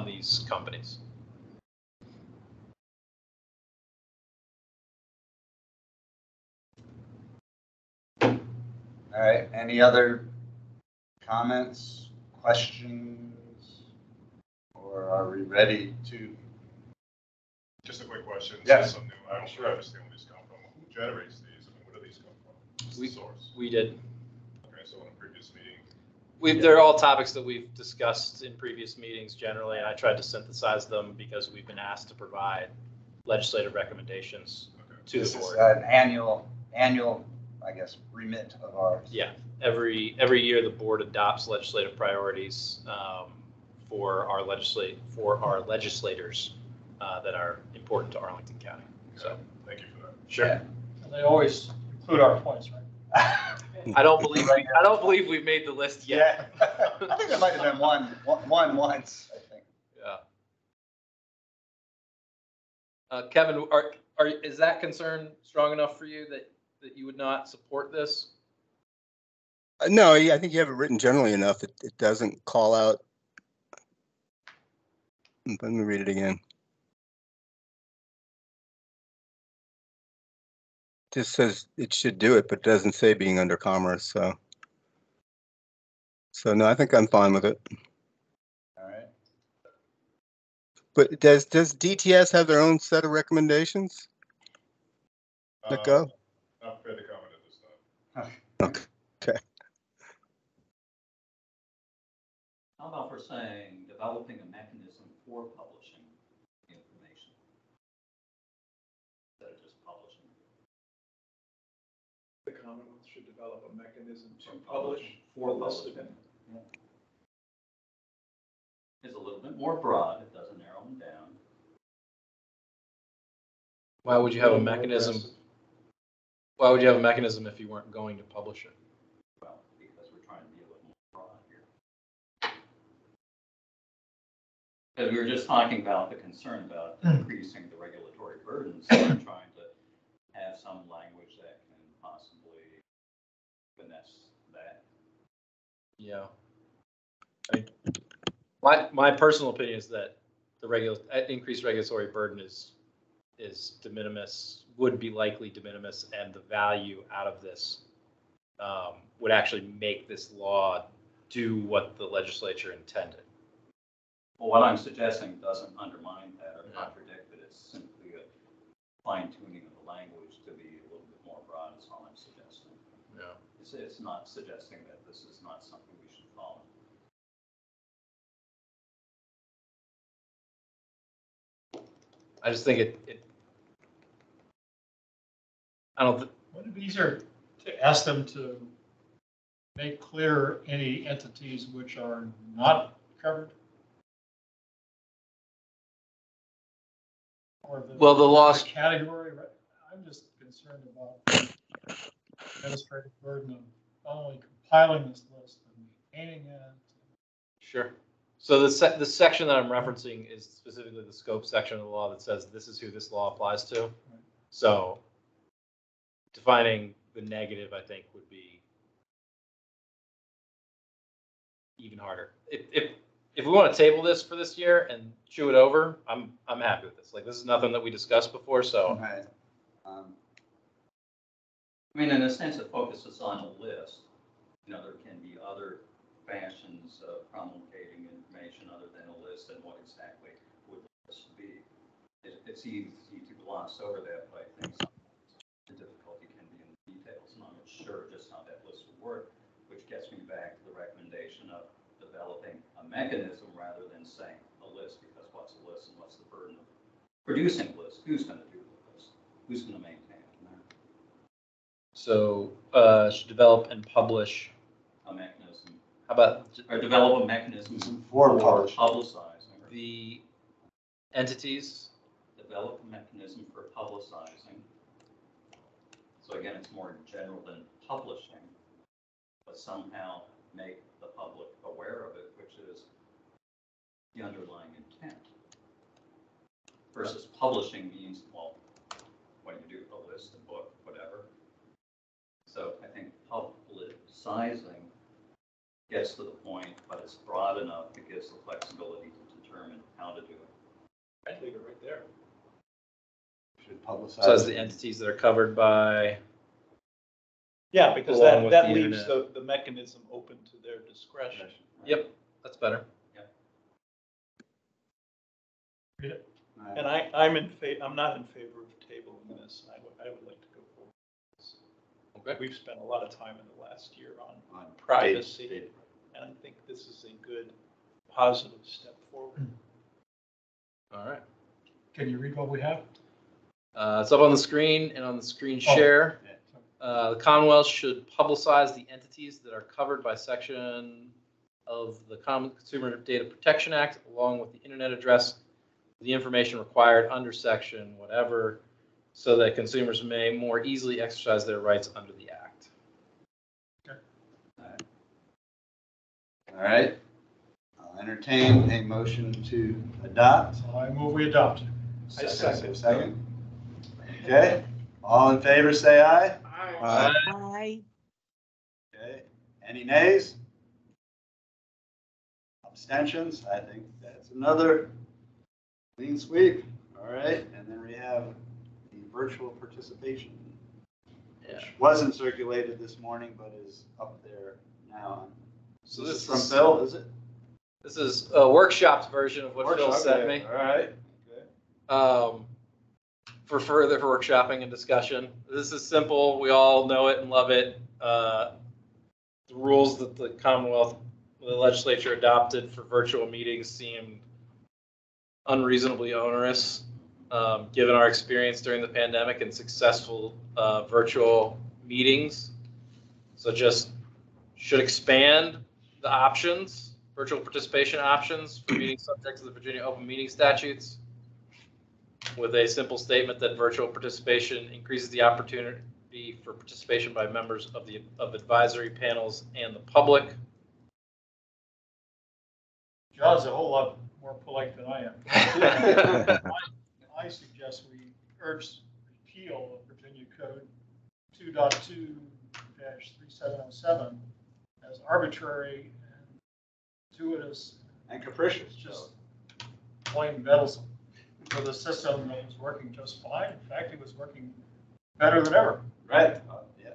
Speaker 2: these companies.
Speaker 1: All right. Any other comments, questions, or are we ready to?
Speaker 5: Just a quick question.
Speaker 1: Yeah.
Speaker 5: Something new. I don't sure understand where these come from. Who generates these? I mean, where do these come from? What's the source?
Speaker 2: We did.
Speaker 5: Okay, so in a previous meeting.
Speaker 2: They're all topics that we've discussed in previous meetings generally, and I tried to synthesize them because we've been asked to provide legislative recommendations to
Speaker 1: This
Speaker 2: the
Speaker 1: is
Speaker 2: board.
Speaker 1: an annual, I guess, remit of ours.
Speaker 2: Yeah, every year the board adopts legislative priorities for our legislators that are important to Arlington County. So
Speaker 5: Thank you for that.
Speaker 2: sure.
Speaker 1: Yeah.
Speaker 7: And they always include our points, right?
Speaker 2: I don't believe we've made the list yet.
Speaker 1: Yeah. I think there might have been one once, I think.
Speaker 2: Yeah. Kevin, is that concern strong enough for you that you would not support this?
Speaker 6: No, I think you have it written generally enough. It doesn't call out. Let me read it again. Just says it should do it, but doesn't say being under commerce. So no, I think I'm fine with it.
Speaker 1: All right.
Speaker 6: But does DTS have their own set of recommendations? Let go.
Speaker 5: Not prepared to comment at this time.
Speaker 6: Okay.
Speaker 12: How about for saying developing a mechanism for publishing information instead of just publishing?
Speaker 10: The Commonwealth should develop a mechanism to publish.
Speaker 12: For publishing. Yeah. It's a little bit more broad. It doesn't narrow them down.
Speaker 2: Why would you have a mechanism? Why would you have a mechanism if you weren't going to publish it?
Speaker 12: Well, because we're trying to be a little more broad here. Because we were just talking about the concern about increasing the regulatory burdens. So we're trying to have some language that can possibly finesse that.
Speaker 2: Yeah. My personal opinion is that the increased regulatory burden is de minimis, would be likely de minimis, and the value out of this would actually make this law do what the legislature intended.
Speaker 12: Well, what I'm suggesting doesn't undermine that or contradict it. It's simply a fine tuning of the language to be a little bit more broad is all I'm suggesting.
Speaker 2: Yeah.
Speaker 12: It's not suggesting that this is not something we should follow.
Speaker 2: I just think
Speaker 7: Wouldn't it be easier to ask them to make clear any entities which are not covered? Or the
Speaker 2: loss
Speaker 7: category, right? I'm just concerned about the administrative burden of not only compiling this list, but maintaining it.
Speaker 2: Sure. So the section that I'm referencing is specifically the scope section of the law that says this is who this law applies to. Right. So defining the negative, I think, would be even harder. If we want to table this for this year and chew it over, I'm happy with this. Like, this is nothing that we discussed before, so.
Speaker 1: Right.
Speaker 12: I mean, in a sense, it focuses on a list. You know, there can be other fashions of promulgating information other than a list, and what exactly would the list be? It's easy to gloss over that, but I think the difficulty can be in the details, and I'm not sure just how that list would work, which gets me back to the recommendation of developing a mechanism rather than saying a list, because what's a list and what's the burden of producing a list? Who's going to do the list? Who's going to maintain it?
Speaker 2: So should develop and publish
Speaker 12: A mechanism
Speaker 2: How about
Speaker 12: Or develop a mechanism
Speaker 1: For
Speaker 12: for
Speaker 1: publishing.
Speaker 12: publicizing.
Speaker 2: the entities?
Speaker 12: Develop a mechanism for publicizing. So again, it's more general than publishing, but somehow make the public aware of it, which is the underlying intent. Versus publishing means, well, what do you do, a list, a book, whatever. So I think publicizing gets to the point, but it's broad enough, it gives the flexibility to determine how to do it.
Speaker 10: I'd leave it right there.
Speaker 1: Should publicize.
Speaker 2: So as the entities that are covered by,
Speaker 10: Yeah, because
Speaker 2: Along with
Speaker 10: that
Speaker 2: the
Speaker 10: leaves
Speaker 2: internet.
Speaker 10: the mechanism open to their discretion.
Speaker 2: yep, that's better.
Speaker 10: And I'm not in favor of tabling this. I would like to go forward with this.
Speaker 2: Okay.
Speaker 10: We've spent a lot of time in the last year on
Speaker 1: On
Speaker 10: privacy,
Speaker 1: data.
Speaker 10: and I think this is a good, positive step forward.
Speaker 2: All right.
Speaker 7: Can you read what we have?
Speaker 2: It's up on the screen and on the screen
Speaker 7: Oh.
Speaker 2: share. The Commonwealth should publicize the entities that are covered by section of the Consumer Data Protection Act, along with the internet address, the information required under section whatever, so that consumers may more easily exercise their rights under the act.
Speaker 1: All right. I'll entertain a motion to adopt.
Speaker 7: So I move we adopt.
Speaker 10: I second.
Speaker 1: Second. Okay. All in favor, say aye.
Speaker 3: Aye.
Speaker 1: Okay. Any nays? Abstentions? I think that's another clean sweep. All right. And then we have the virtual participation, which wasn't circulated this morning, but is up there now.
Speaker 2: So
Speaker 1: This
Speaker 2: this
Speaker 1: is from
Speaker 2: is
Speaker 1: Phil, is it?
Speaker 2: This is a workshop's version of what Phil
Speaker 1: Workshop,
Speaker 2: sent
Speaker 1: okay.
Speaker 2: me.
Speaker 1: All right. Okay.
Speaker 2: For further workshopping and discussion. This is simple. We all know it and love it. The rules that the Commonwealth, the legislature adopted for virtual meetings seemed unreasonably onerous, given our experience during the pandemic and successful virtual meetings. So just should expand the options, virtual participation options for meetings subject to the Virginia Open Meeting Statutes, with a simple statement that virtual participation increases the opportunity for participation by members of advisory panels and the public.
Speaker 7: John's a whole lot more polite than I am. I suggest we urge repeal of Virginia Code 2.2-3707 as arbitrary and gratuitous,
Speaker 1: And capricious.
Speaker 7: just plain meddlesome for the system that was working just fine. In fact, it was working better than ever.
Speaker 1: Right. Yeah.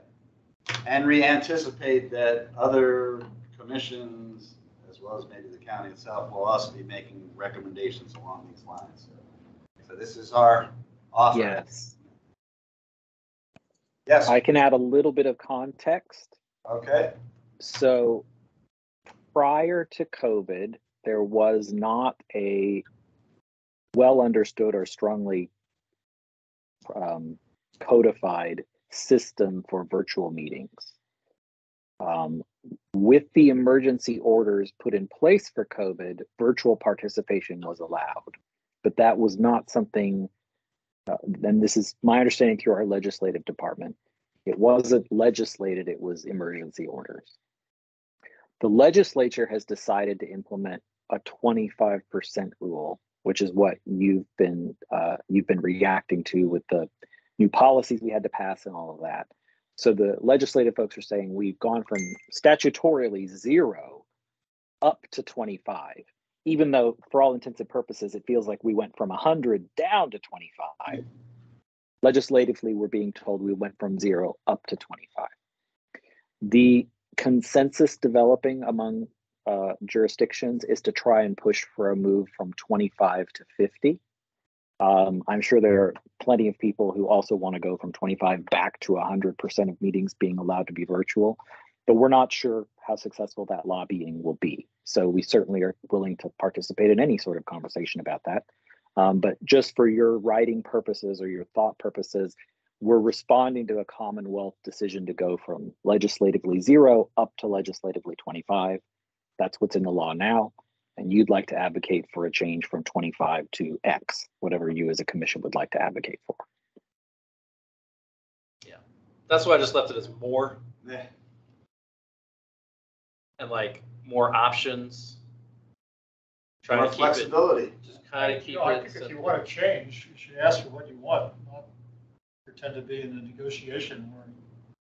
Speaker 1: And we anticipate that other commissions, as well as maybe the county itself, will also be making recommendations along these lines. So this is our offer.
Speaker 4: Yes.
Speaker 1: Yes.
Speaker 4: I can add a little bit of context.
Speaker 1: Okay.
Speaker 4: So prior to COVID, there was not a well understood or strongly codified system for virtual meetings. With the emergency orders put in place for COVID, virtual participation was allowed, but that was not something, and this is my understanding through our legislative department, it wasn't legislated, it was emergency orders. The legislature has decided to implement a 25% rule, which is what you've been reacting to with the new policies we had to pass and all of that. So the legislative folks are saying we've gone from statutorily 0 up to 25, even though for all intents and purposes, it feels like we went from 100 down to 25. Legislatively, we're being told we went from 0 up to 25. The consensus developing among jurisdictions is to try and push for a move from 25 to 50. I'm sure there are plenty of people who also want to go from 25 back to 100% of meetings being allowed to be virtual, but we're not sure how successful that lobbying will be. So we certainly are willing to participate in any sort of conversation about that. But just for your writing purposes or your thought purposes, we're responding to a Commonwealth decision to go from legislatively 0 up to legislatively 25. That's what's in the law now. And you'd like to advocate for a change from 25 to X, whatever you as a commission would like to advocate for.
Speaker 2: Yeah, that's why I just left it as more.
Speaker 1: Yeah.
Speaker 2: And like more options. Trying
Speaker 1: More
Speaker 2: to keep
Speaker 1: flexibility.
Speaker 2: it, just kind of keep
Speaker 7: I
Speaker 2: it
Speaker 7: think if you
Speaker 2: simple.
Speaker 7: want to change, you should ask for what you want, not pretend to be in a negotiation where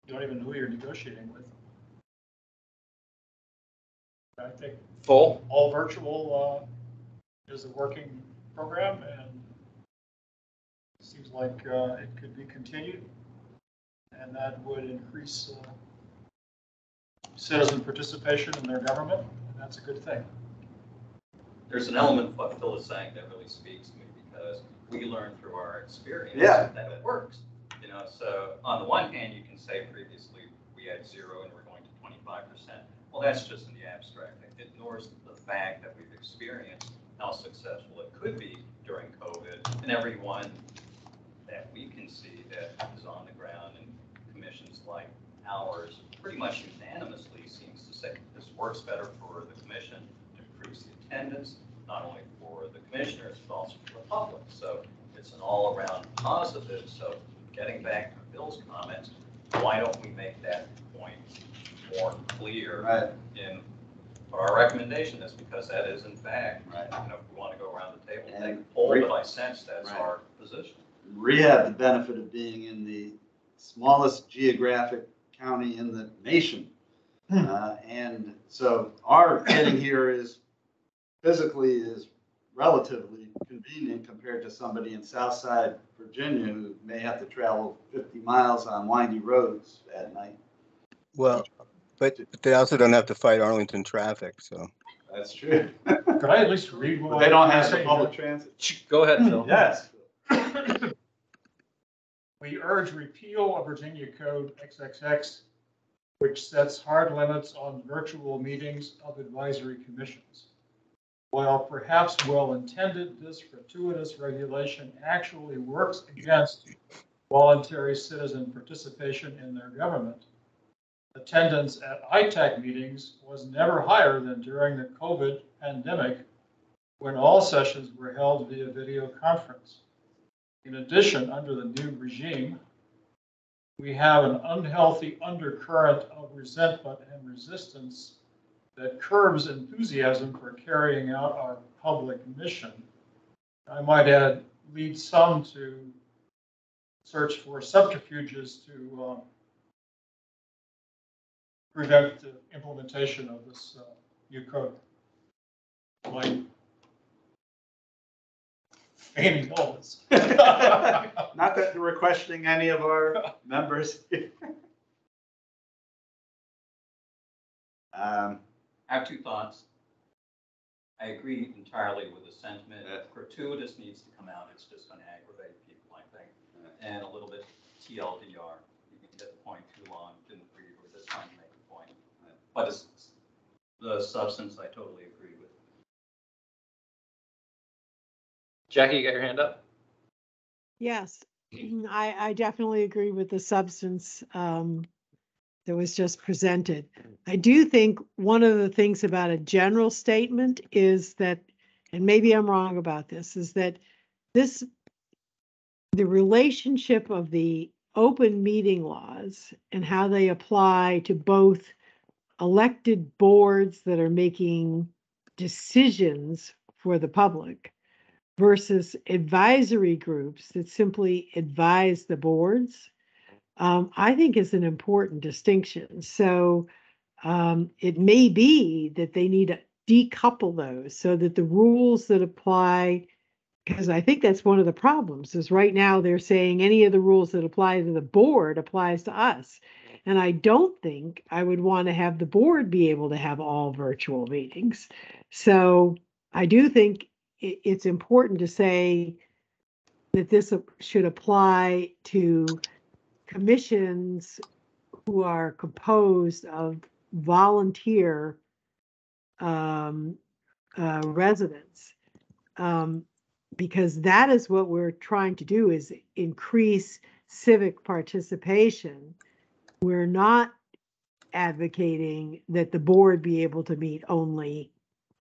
Speaker 7: you don't even know who you're negotiating with. I think
Speaker 2: Full.
Speaker 7: all virtual is a working program, and it seems like it could be continued, and that would increase citizen participation in their government, and that's a good thing.
Speaker 12: There's an element of what Phil is saying that really speaks to me because we learn through our experience
Speaker 1: Yeah.
Speaker 12: that it works. You know, so on the one hand, you can say previously we had 0 and we're going to 25%. Well, that's just in the abstract. It ignores the fact that we've experienced how successful it could be during COVID, and everyone that we can see that is on the ground and commissions like ours pretty much unanimously seems to say this works better for the commission, it improves the attendance, not only for the commissioners, but also for the public. So it's an all-around positive. So getting back to Bill's comments, why don't we make that point more clear in what our recommendation is? Because that is, in fact, you know, if we want to go around the table and take a poll, but I sense that's our position.
Speaker 1: We have the benefit of being in the smallest geographic county in the nation. And so our getting here is physically is relatively convenient compared to somebody in Southside Virginia who may have to travel 50 miles on windy roads at night.
Speaker 6: Well, but they also don't have to fight Arlington traffic, so.
Speaker 1: That's true.
Speaker 7: Could I at least read what?
Speaker 1: But they don't have the public transit.
Speaker 2: Go ahead, Phil.
Speaker 1: Yes.
Speaker 7: We urge repeal of Virginia Code XXX, which sets hard limits on virtual meetings of advisory commissions. While perhaps well-intended, this gratuitous regulation actually works against voluntary citizen participation in their government. Attendance at ITAC meetings was never higher than during the COVID pandemic, when all sessions were held via video conference. In addition, under the new regime, we have an unhealthy undercurrent of resentment and resistance that curbs enthusiasm for carrying out our public mission. I might add, leads some to search for subterfuges to prevent the implementation of this new code. Like feigning illness.
Speaker 1: Not that we're questioning any of our members.
Speaker 12: I have 2 thoughts. I agree entirely with the sentiment. Gratuitous needs to come out. It's just going to aggravate people, I think. And a little bit TLDR. You can get the point too long. Didn't agree with this trying to make the point. But it's the substance I totally agree with.
Speaker 2: Jackie, you got your hand up?
Speaker 3: Yes, I definitely agree with the substance that was just presented. I do think one of the things about a general statement is that, and maybe I'm wrong about this, is that the relationship of the open meeting laws and how they apply to both elected boards that are making decisions for the public versus advisory groups that simply advise the boards, I think is an important distinction. So it may be that they need to decouple those so that the rules that apply, because I think that's one of the problems, is right now they're saying any of the rules that apply to the board applies to us. And I don't think I would want to have the board be able to have all virtual meetings. So I do think it's important to say that this should apply to commissions who are composed of volunteer residents, because that is what we're trying to do, is increase civic participation. We're not advocating that the board be able to meet only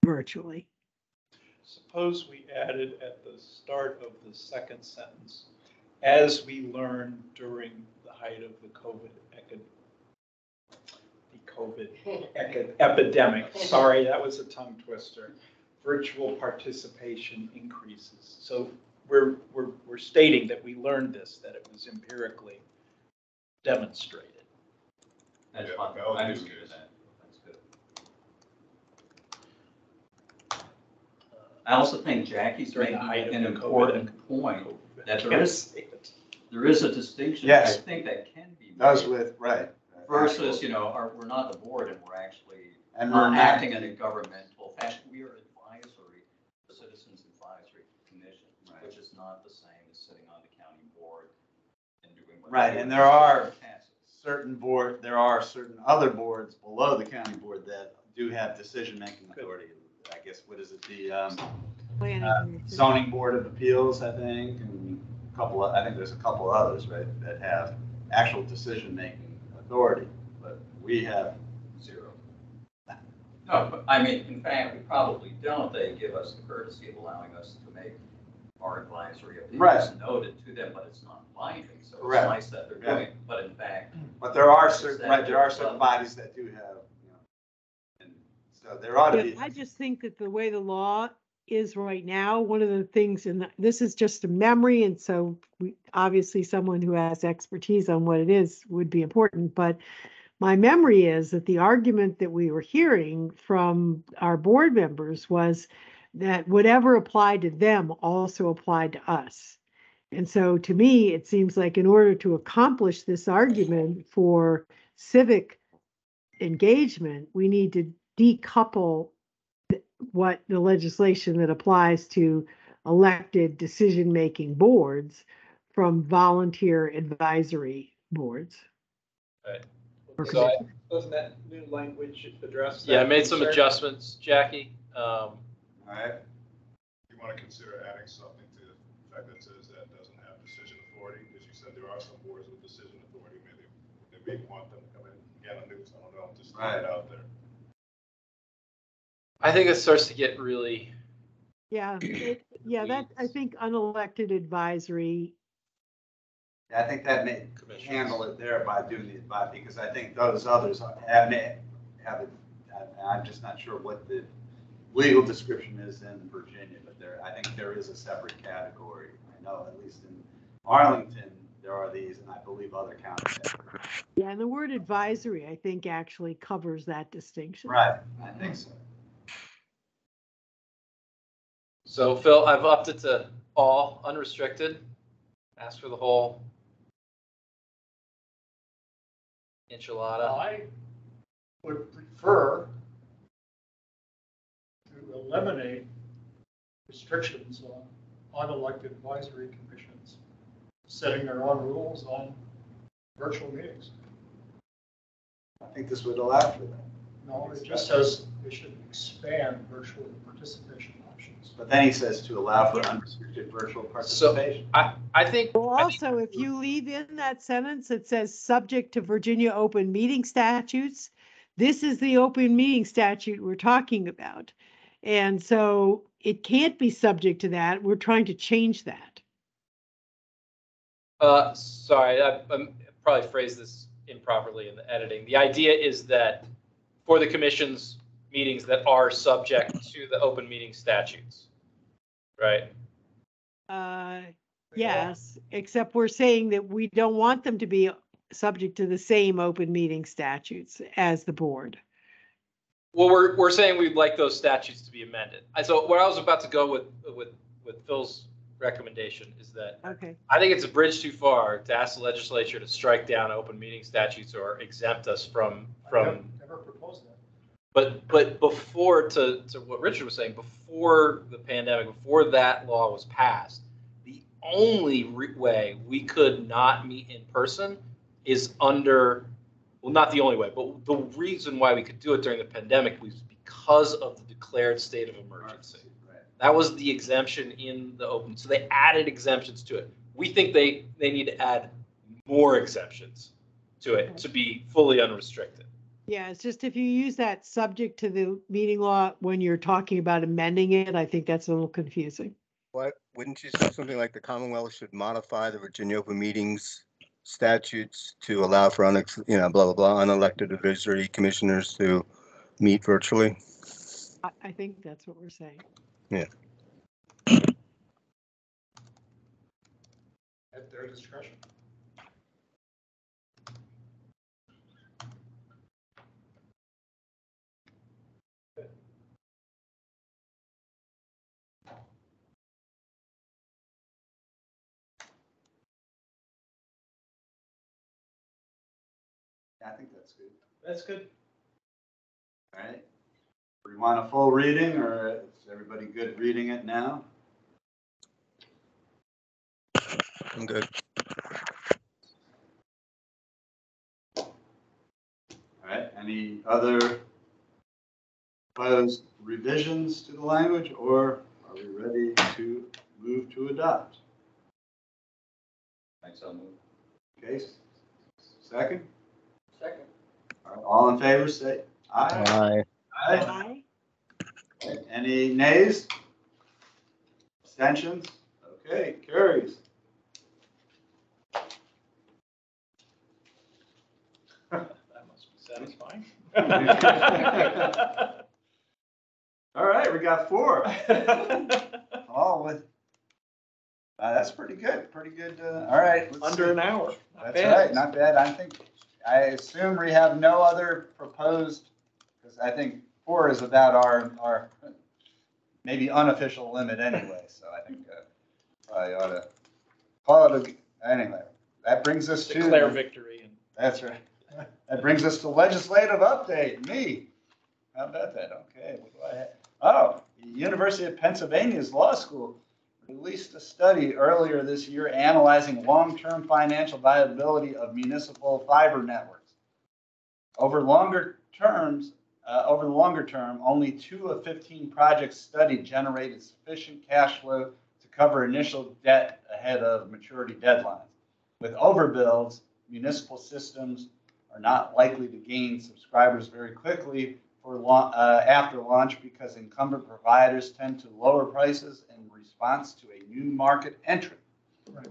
Speaker 3: virtually.
Speaker 10: Suppose we added at the start of the second sentence, as we learned during the height of the epidemic. Sorry, that was a tongue twister. Virtual participation increases. So we're stating that we learned this, that it was empirically demonstrated.
Speaker 12: That's
Speaker 5: Yeah,
Speaker 12: fine.
Speaker 5: Mel,
Speaker 12: I
Speaker 5: use
Speaker 12: agree with
Speaker 5: case.
Speaker 12: that. That's good. I also think Jackie's
Speaker 10: During
Speaker 12: making
Speaker 10: the height of
Speaker 12: an
Speaker 10: the
Speaker 12: important point that there is a distinction.
Speaker 1: Yes.
Speaker 12: I think that can be made
Speaker 1: Those with, right.
Speaker 12: versus, we're not the board and we're actually
Speaker 1: And we're not-
Speaker 12: acting in a governmental fashion. We are advisory, the Citizens Advisory Commission,
Speaker 1: Right.
Speaker 12: which is not the same as sitting on the county board and doing what.
Speaker 1: Right,
Speaker 12: they do
Speaker 1: and
Speaker 12: in
Speaker 1: there are
Speaker 12: tasks.
Speaker 1: there are certain other boards below the county board that do have decision-making authority. I guess, what is it, the
Speaker 3: Planning commission.
Speaker 1: zoning board of appeals, I think, and I think there's a couple others, right, that have actual decision-making authority, but we have zero.
Speaker 12: No, but I mean, in fact, we probably don't. They give us the courtesy of allowing us to make our advisory opinions noted to them, but it's not binding. So
Speaker 1: Correct.
Speaker 12: it's nice that they're doing it. But in fact,
Speaker 1: But there are certain, right, there are certain bodies that do have, and so there ought to be.
Speaker 3: I just think that the way the law is right now, one of the things, and this is just a memory, and so obviously someone who has expertise on what it is would be important, but my memory is that the argument that we were hearing from our board members was that whatever applied to them also applied to us. And so to me, it seems like in order to accomplish this argument for civic engagement, we need to decouple what the legislation that applies to elected decision-making boards from volunteer advisory boards.
Speaker 2: Right.
Speaker 3: Or
Speaker 2: So
Speaker 10: Doesn't that new language address that?
Speaker 2: yeah, I made some
Speaker 10: concern?
Speaker 2: adjustments, Jackie.
Speaker 1: All right,
Speaker 5: You want to consider adding something to the fact that says that doesn't have decision authority, because you said there are some boards with decision authority, maybe they may want them to come in, again, on news, I don't know, just throw it out there.
Speaker 2: I think it starts to get really.
Speaker 3: Yeah, that, I think unelected advisory.
Speaker 1: I think that may
Speaker 2: Commissions.
Speaker 1: handle it there by doing the advice, because I think those others have it, I'm just not sure what the legal description is in Virginia, but I think there is a separate category. I know at least in Arlington, there are these, and I believe other counties have.
Speaker 3: Yeah, and the word advisory, I think, actually covers that distinction.
Speaker 1: Right, I think so.
Speaker 2: So Phil, I've upped it to all unrestricted. Ask for the whole enchilada.
Speaker 7: I would prefer to eliminate restrictions on unelected advisory commissions setting their own rules on virtual meetings.
Speaker 1: I think this would allow for that.
Speaker 7: No, it just says they should expand virtual participation options.
Speaker 1: But then he says to allow for unrestricted virtual participation.
Speaker 2: I think.
Speaker 3: Well, also, if you leave in that sentence, it says subject to Virginia open meeting statutes. This is the open meeting statute we're talking about. And so it can't be subject to that. We're trying to change that.
Speaker 2: Sorry, I probably phrased this improperly in the editing. The idea is that for the commission's meetings that are subject to the open meeting statutes, right?
Speaker 3: Yes, except we're saying that we don't want them to be subject to the same open meeting statutes as the board.
Speaker 2: Well, we're saying we'd like those statutes to be amended. So where I was about to go with Phil's recommendation is that
Speaker 3: Okay.
Speaker 2: I think it's a bridge too far to ask the legislature to strike down open meeting statutes or exempt us from.
Speaker 7: Never proposed that.
Speaker 2: But before, to what Richard was saying, before the pandemic, before that law was passed, the only way we could not meet in person is under, well, not the only way, but the reason why we could do it during the pandemic was because of the declared state of emergency.
Speaker 1: Right.
Speaker 2: That was the exemption in the open. So they added exemptions to it. We think they need to add more exemptions to it to be fully unrestricted.
Speaker 3: Yeah, it's just if you use that subject to the meeting law when you're talking about amending it, I think that's a little confusing.
Speaker 6: What, wouldn't you say something like the Commonwealth should modify the Virginia Open Meetings statutes to allow for blah, blah, blah, unelected advisory commissioners to meet virtually?
Speaker 3: I think that's what we're saying.
Speaker 6: Yeah.
Speaker 7: At their discretion.
Speaker 1: I think that's good.
Speaker 10: That's good.
Speaker 1: All right. Do we want a full reading, or is everybody good reading it now?
Speaker 6: I'm good.
Speaker 1: All right. Any other proposed revisions to the language, or are we ready to move to adopt?
Speaker 12: I so move.
Speaker 1: Okay. Second?
Speaker 9: Second.
Speaker 1: All right. All in favor, say aye.
Speaker 6: Aye.
Speaker 1: Aye. Any nays? Abstentions? Okay, carries.
Speaker 10: That must be satisfying.
Speaker 1: All right, we got 4. All with, that's pretty good, all right. let's
Speaker 10: Under
Speaker 1: see.
Speaker 10: an hour. Not
Speaker 1: That's
Speaker 10: bad.
Speaker 1: right, not bad. I assume we have no other proposed, because I think 4 is about our maybe unofficial limit anyway, so I think probably ought to call it anyway. That brings us to.
Speaker 10: Declare victory.
Speaker 1: That's right. That brings us to legislative update, me. How about that? Okay, what do I have? Oh, the University of Pennsylvania's Law School released a study earlier this year analyzing long-term financial viability of municipal fiber networks. Over the longer term, only 2 of 15 projects studied generated sufficient cash flow to cover initial debt ahead of maturity deadlines. With overbuilds, municipal systems are not likely to gain subscribers very quickly after launch because incumbent providers tend to lower prices in response to a new market entrant.
Speaker 7: Right.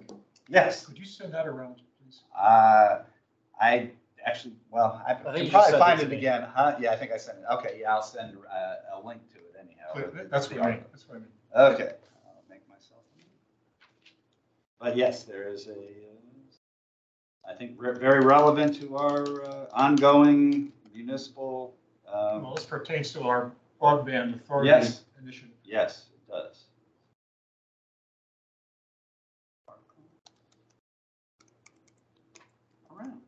Speaker 1: Yes.
Speaker 7: Could you send that around, please?
Speaker 1: I actually, well, I
Speaker 2: think
Speaker 1: can
Speaker 2: you
Speaker 1: probably
Speaker 2: just sent
Speaker 1: find
Speaker 2: it
Speaker 1: it
Speaker 2: to me.
Speaker 1: again. Huh? Yeah, I think I sent it. Okay, yeah, I'll send a link to it anyhow.
Speaker 7: That's what I mean. That's what I mean.
Speaker 1: Okay, I'll make myself. But yes, there is I think very relevant to our ongoing municipal.
Speaker 7: Well, this pertains to our broadband authority
Speaker 1: Yes.
Speaker 7: initiative.
Speaker 1: Yes, it does. Around.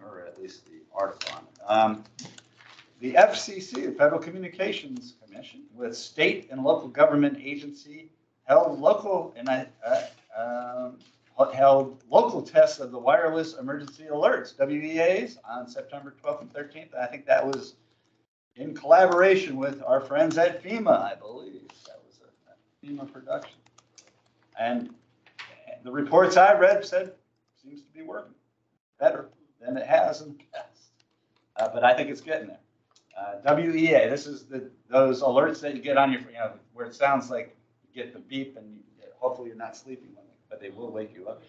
Speaker 1: Or at least the article on it. The FCC, the Federal Communications Commission, with state and local government agency held local tests of the wireless emergency alerts (WEAs) on September 12th and 13th. I think that was in collaboration with our friends at FEMA, I believe. That was a FEMA production. And the reports I read said seems to be working better than it has in the past. But I think it's getting there. WEA, this is those alerts that you get on your, where it sounds like you get the beep and hopefully you're not sleeping, but they will wake you up.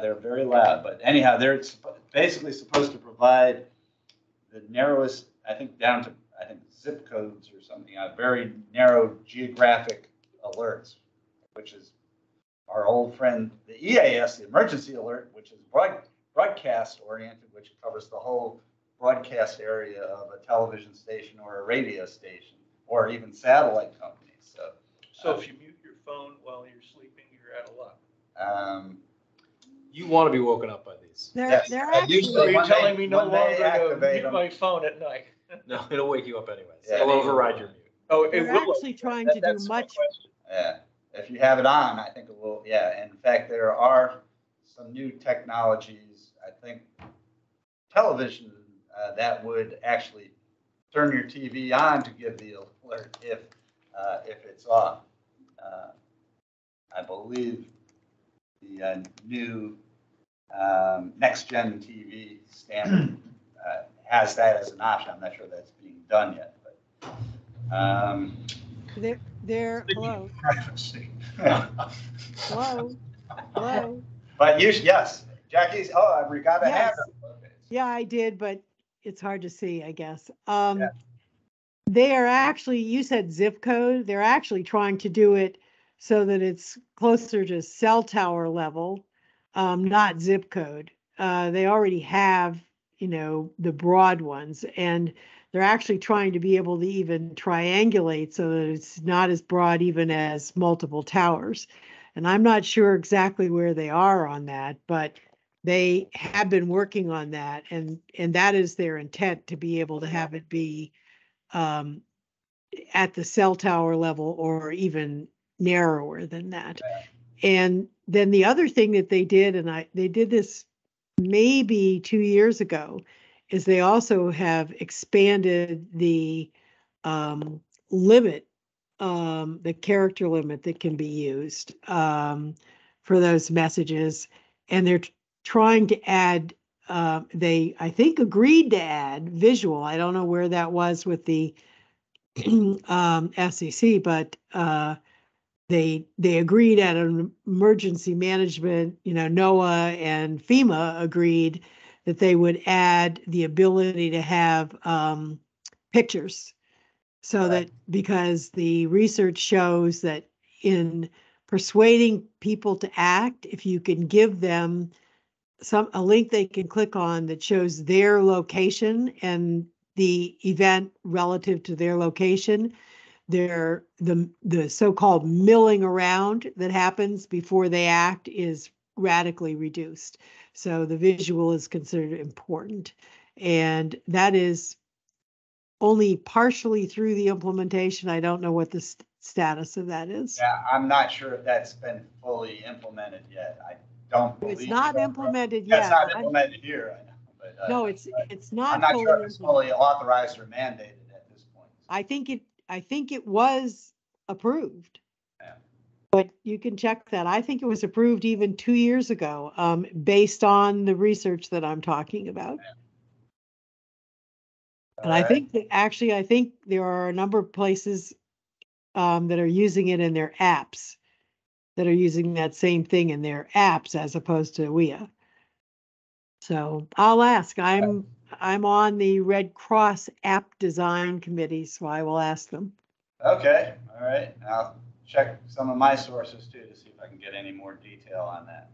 Speaker 1: They're very loud, but anyhow, they're basically supposed to provide the narrowest, I think down to, zip codes or something, very narrow geographic alerts, which is our old friend, the EAS, the emergency alert, which is broadcast oriented, which covers the whole broadcast area of a television station or a radio station, or even satellite companies.
Speaker 10: So if you mute your phone while you're sleeping, you're out of luck.
Speaker 2: You want to be woken up by these.
Speaker 3: They're actually,
Speaker 10: So you're telling me no
Speaker 1: when they
Speaker 10: longer to
Speaker 1: activate
Speaker 10: mute
Speaker 1: them.
Speaker 10: my phone at night?
Speaker 2: No, it'll wake you up anyway.
Speaker 1: Yeah.
Speaker 2: It'll override your mute.
Speaker 10: Oh, it
Speaker 3: they're
Speaker 10: will.
Speaker 3: actually trying to do
Speaker 10: That's my
Speaker 3: much.
Speaker 10: question.
Speaker 1: Yeah, if you have it on, I think it will. Yeah, and in fact, there are some new technologies. I think television that would actually turn your TV on to give the alert if it's off. I believe the new Next Gen TV standard has that as an option. I'm not sure that's being done yet, but
Speaker 3: Hello,
Speaker 1: privacy.
Speaker 3: hello.
Speaker 1: But yes, Jackie's, oh, we got a hand
Speaker 3: Yes.
Speaker 1: up. Okay.
Speaker 3: Yeah, I did, but it's hard to see, I guess.
Speaker 1: Yeah.
Speaker 3: They are actually, you said zip code, they're actually trying to do it so that it's closer to cell tower level, not zip code. They already have, the broad ones, and they're actually trying to be able to even triangulate so that it's not as broad even as multiple towers. And I'm not sure exactly where they are on that, but they have been working on that, and that is their intent, to be able to have it be at the cell tower level or even narrower than that. And then the other thing that they did, and they did this maybe 2 years ago, is they also have expanded the limit, the character limit that can be used for those messages. And they're trying to add, they, I think, agreed to add visual. I don't know where that was with the FCC, but they agreed at an emergency management, NOAA and FEMA agreed that they would add the ability to have pictures, so that, because the research shows that in persuading people to act, if you can give them a link they can click on that shows their location and the event relative to their location, the so-called milling around that happens before they act is radically reduced. So the visual is considered important, and that is only partially through the implementation. I don't know what the status of that is.
Speaker 1: Yeah, I'm not sure if that's been fully implemented yet. I don't believe
Speaker 3: It's not
Speaker 1: so.
Speaker 3: implemented
Speaker 1: Yeah, it's
Speaker 3: yet.
Speaker 1: not implemented here, I know. But,
Speaker 3: No, it's not.
Speaker 1: I'm not sure if it's
Speaker 3: implemented.
Speaker 1: fully authorized or mandated at this point.
Speaker 3: I think it was approved.
Speaker 1: Yeah.
Speaker 3: But you can check that. I think it was approved even 2 years ago, based on the research that I'm talking about.
Speaker 1: Yeah.
Speaker 3: And I think that actually, I think there are a number of places that are using it in their apps, that are using that same thing in their apps as opposed to WIA. So I'll ask. I'm on the Red Cross app design committee, so I will ask them.
Speaker 1: Okay, all right. I'll check some of my sources too to see if I can get any more detail on that.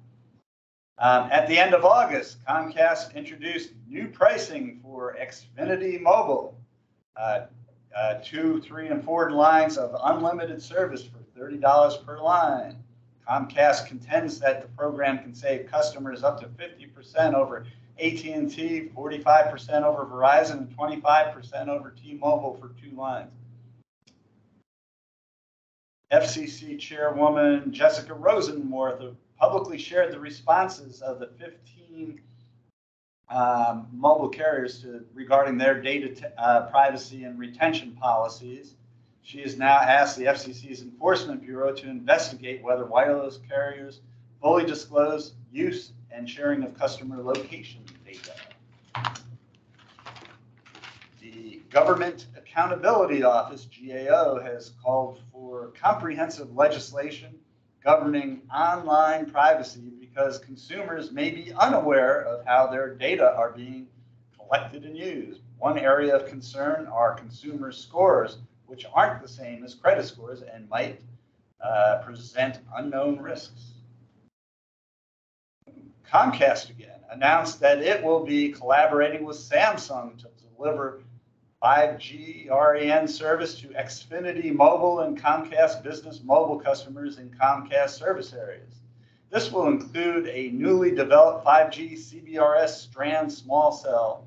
Speaker 1: At the end of August, Comcast introduced new pricing for Xfinity Mobile. 2, 3, and 4 lines of unlimited service for $30 per line. Comcast contends that the program can save customers up to 50% over AT&T, 45% over Verizon, and 25% over T-Mobile for 2 lines. FCC Chairwoman Jessica Rosenworth publicly shared the responses of the 15 mobile carriers regarding their data privacy and retention policies. She has now asked the FCC's Enforcement Bureau to investigate whether wireless carriers fully disclose use and sharing of customer location data. The Government Accountability Office, GAO, has called for comprehensive legislation governing online privacy because consumers may be unaware of how their data are being collected and used. One area of concern are consumer scores, which aren't the same as credit scores and might present unknown risks. Comcast again announced that it will be collaborating with Samsung to deliver 5G RAN service to Xfinity Mobile and Comcast Business Mobile customers in Comcast service areas. This will include a newly developed 5G CBRS strand small cell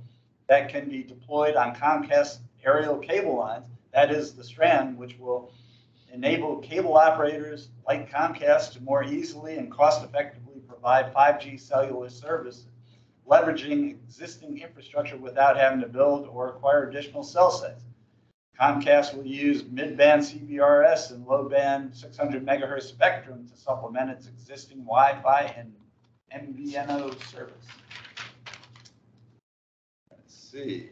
Speaker 1: that can be deployed on Comcast aerial cable lines. That is the strand which will enable cable operators like Comcast to more easily and cost-effectively provide 5G cellular service, leveraging existing infrastructure without having to build or acquire additional cell sites. Comcast will use mid-band CBRS and low-band 600 megahertz spectrum to supplement its existing Wi-Fi and MVNO service. Let's see.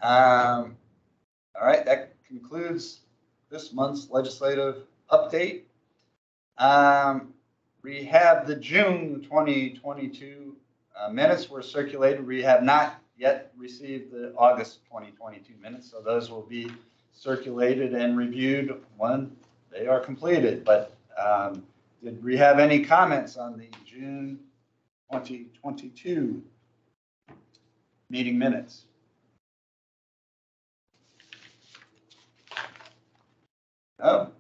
Speaker 1: All right, that concludes this month's legislative update. We have the June 2022 minutes were circulated. We have not yet received the August 2022 minutes, so those will be circulated and reviewed when they are completed. But did we have any comments on the June 2022 meeting minutes? No.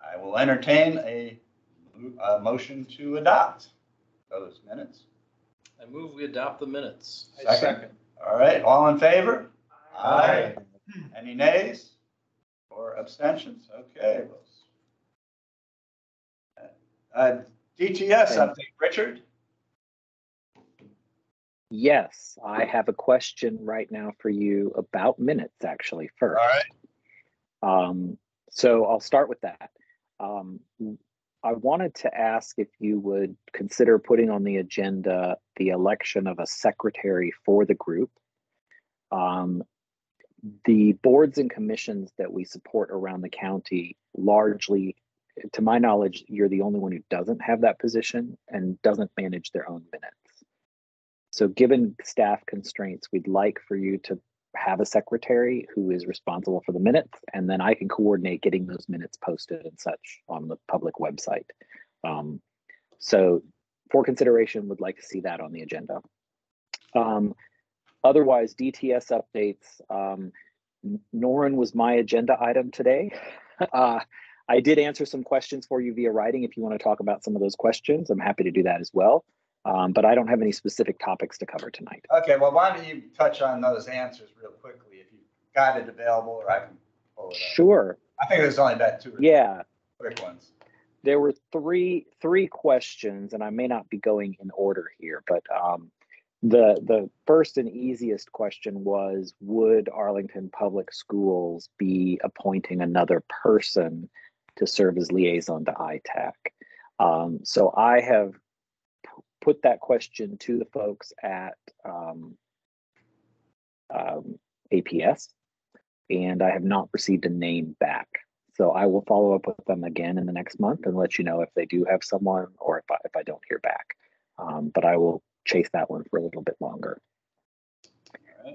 Speaker 1: I will entertain a motion to adopt those minutes.
Speaker 2: I move we adopt the minutes.
Speaker 10: I second.
Speaker 1: All right, all in favor?
Speaker 10: Aye.
Speaker 1: Any nays or abstentions? Okay. DTS update, Richard?
Speaker 4: Yes, I have a question right now for you about minutes, actually, first.
Speaker 1: All right.
Speaker 4: So I'll start with that. I wanted to ask if you would consider putting on the agenda the election of a secretary for the group. The boards and commissions that we support around the county, largely, to my knowledge, you're the only one who doesn't have that position and doesn't manage their own minutes. So given staff constraints, we'd like for you to have a secretary who is responsible for the minutes, and then I can coordinate getting those minutes posted and such on the public website. So for consideration, would like to see that on the agenda. Otherwise, DTS updates. Norin was my agenda item today. I did answer some questions for you via writing. If you want to talk about some of those questions, I'm happy to do that as well. But I don't have any specific topics to cover tonight.
Speaker 1: Okay, well, why don't you touch on those answers real quickly if you've got it available, or I can pull it up.
Speaker 4: Sure.
Speaker 1: I think there's only about two or
Speaker 4: three
Speaker 1: quick ones.
Speaker 4: There were three questions, and I may not be going in order here, but the first and easiest question was, would Arlington Public Schools be appointing another person to serve as liaison to ITAC? So I have put that question to the folks at APS, and I have not received a name back. So I will follow up with them again in the next month and let you know if they do have someone or if I don't hear back. But I will chase that one for a little bit longer.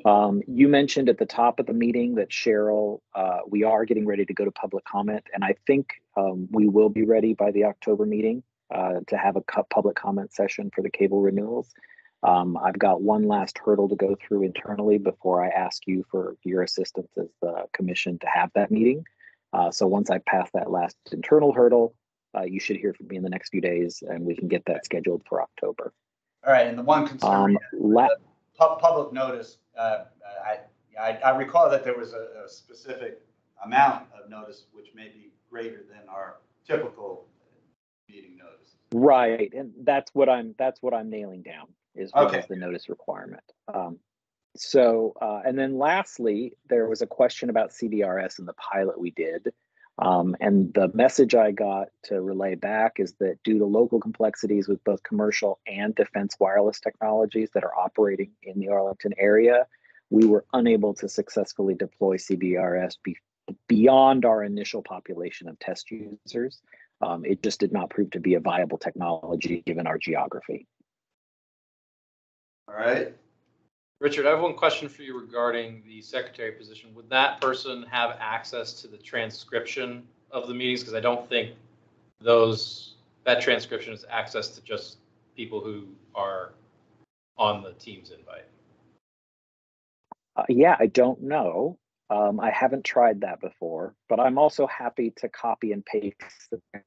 Speaker 4: You mentioned at the top of the meeting that Cheryl, we are getting ready to go to public comment, and I think we will be ready by the October meeting to have a public comment session for the cable renewals. I've got one last hurdle to go through internally before I ask you for your assistance as the commission to have that meeting. So once I pass that last internal hurdle, you should hear from me in the next few days, and we can get that scheduled for October.
Speaker 1: All right, and the one concern, public notice, I recall that there was a specific amount of notice which may be greater than our typical meeting notice.
Speaker 4: Right, and that's what I'm nailing down is what is the notice requirement. And then lastly, there was a question about CBRS and the pilot we did. And the message I got to relay back is that due to local complexities with both commercial and defense wireless technologies that are operating in the Arlington area, we were unable to successfully deploy CBRS beyond our initial population of test users. It just did not prove to be a viable technology given our geography.
Speaker 1: All right.
Speaker 2: Richard, I have one question for you regarding the secretary position. Would that person have access to the transcription of the meetings? Because I don't think that transcription is access to just people who are on the Teams invite.
Speaker 4: Yeah, I don't know. I haven't tried that before, but I'm also happy to copy and paste and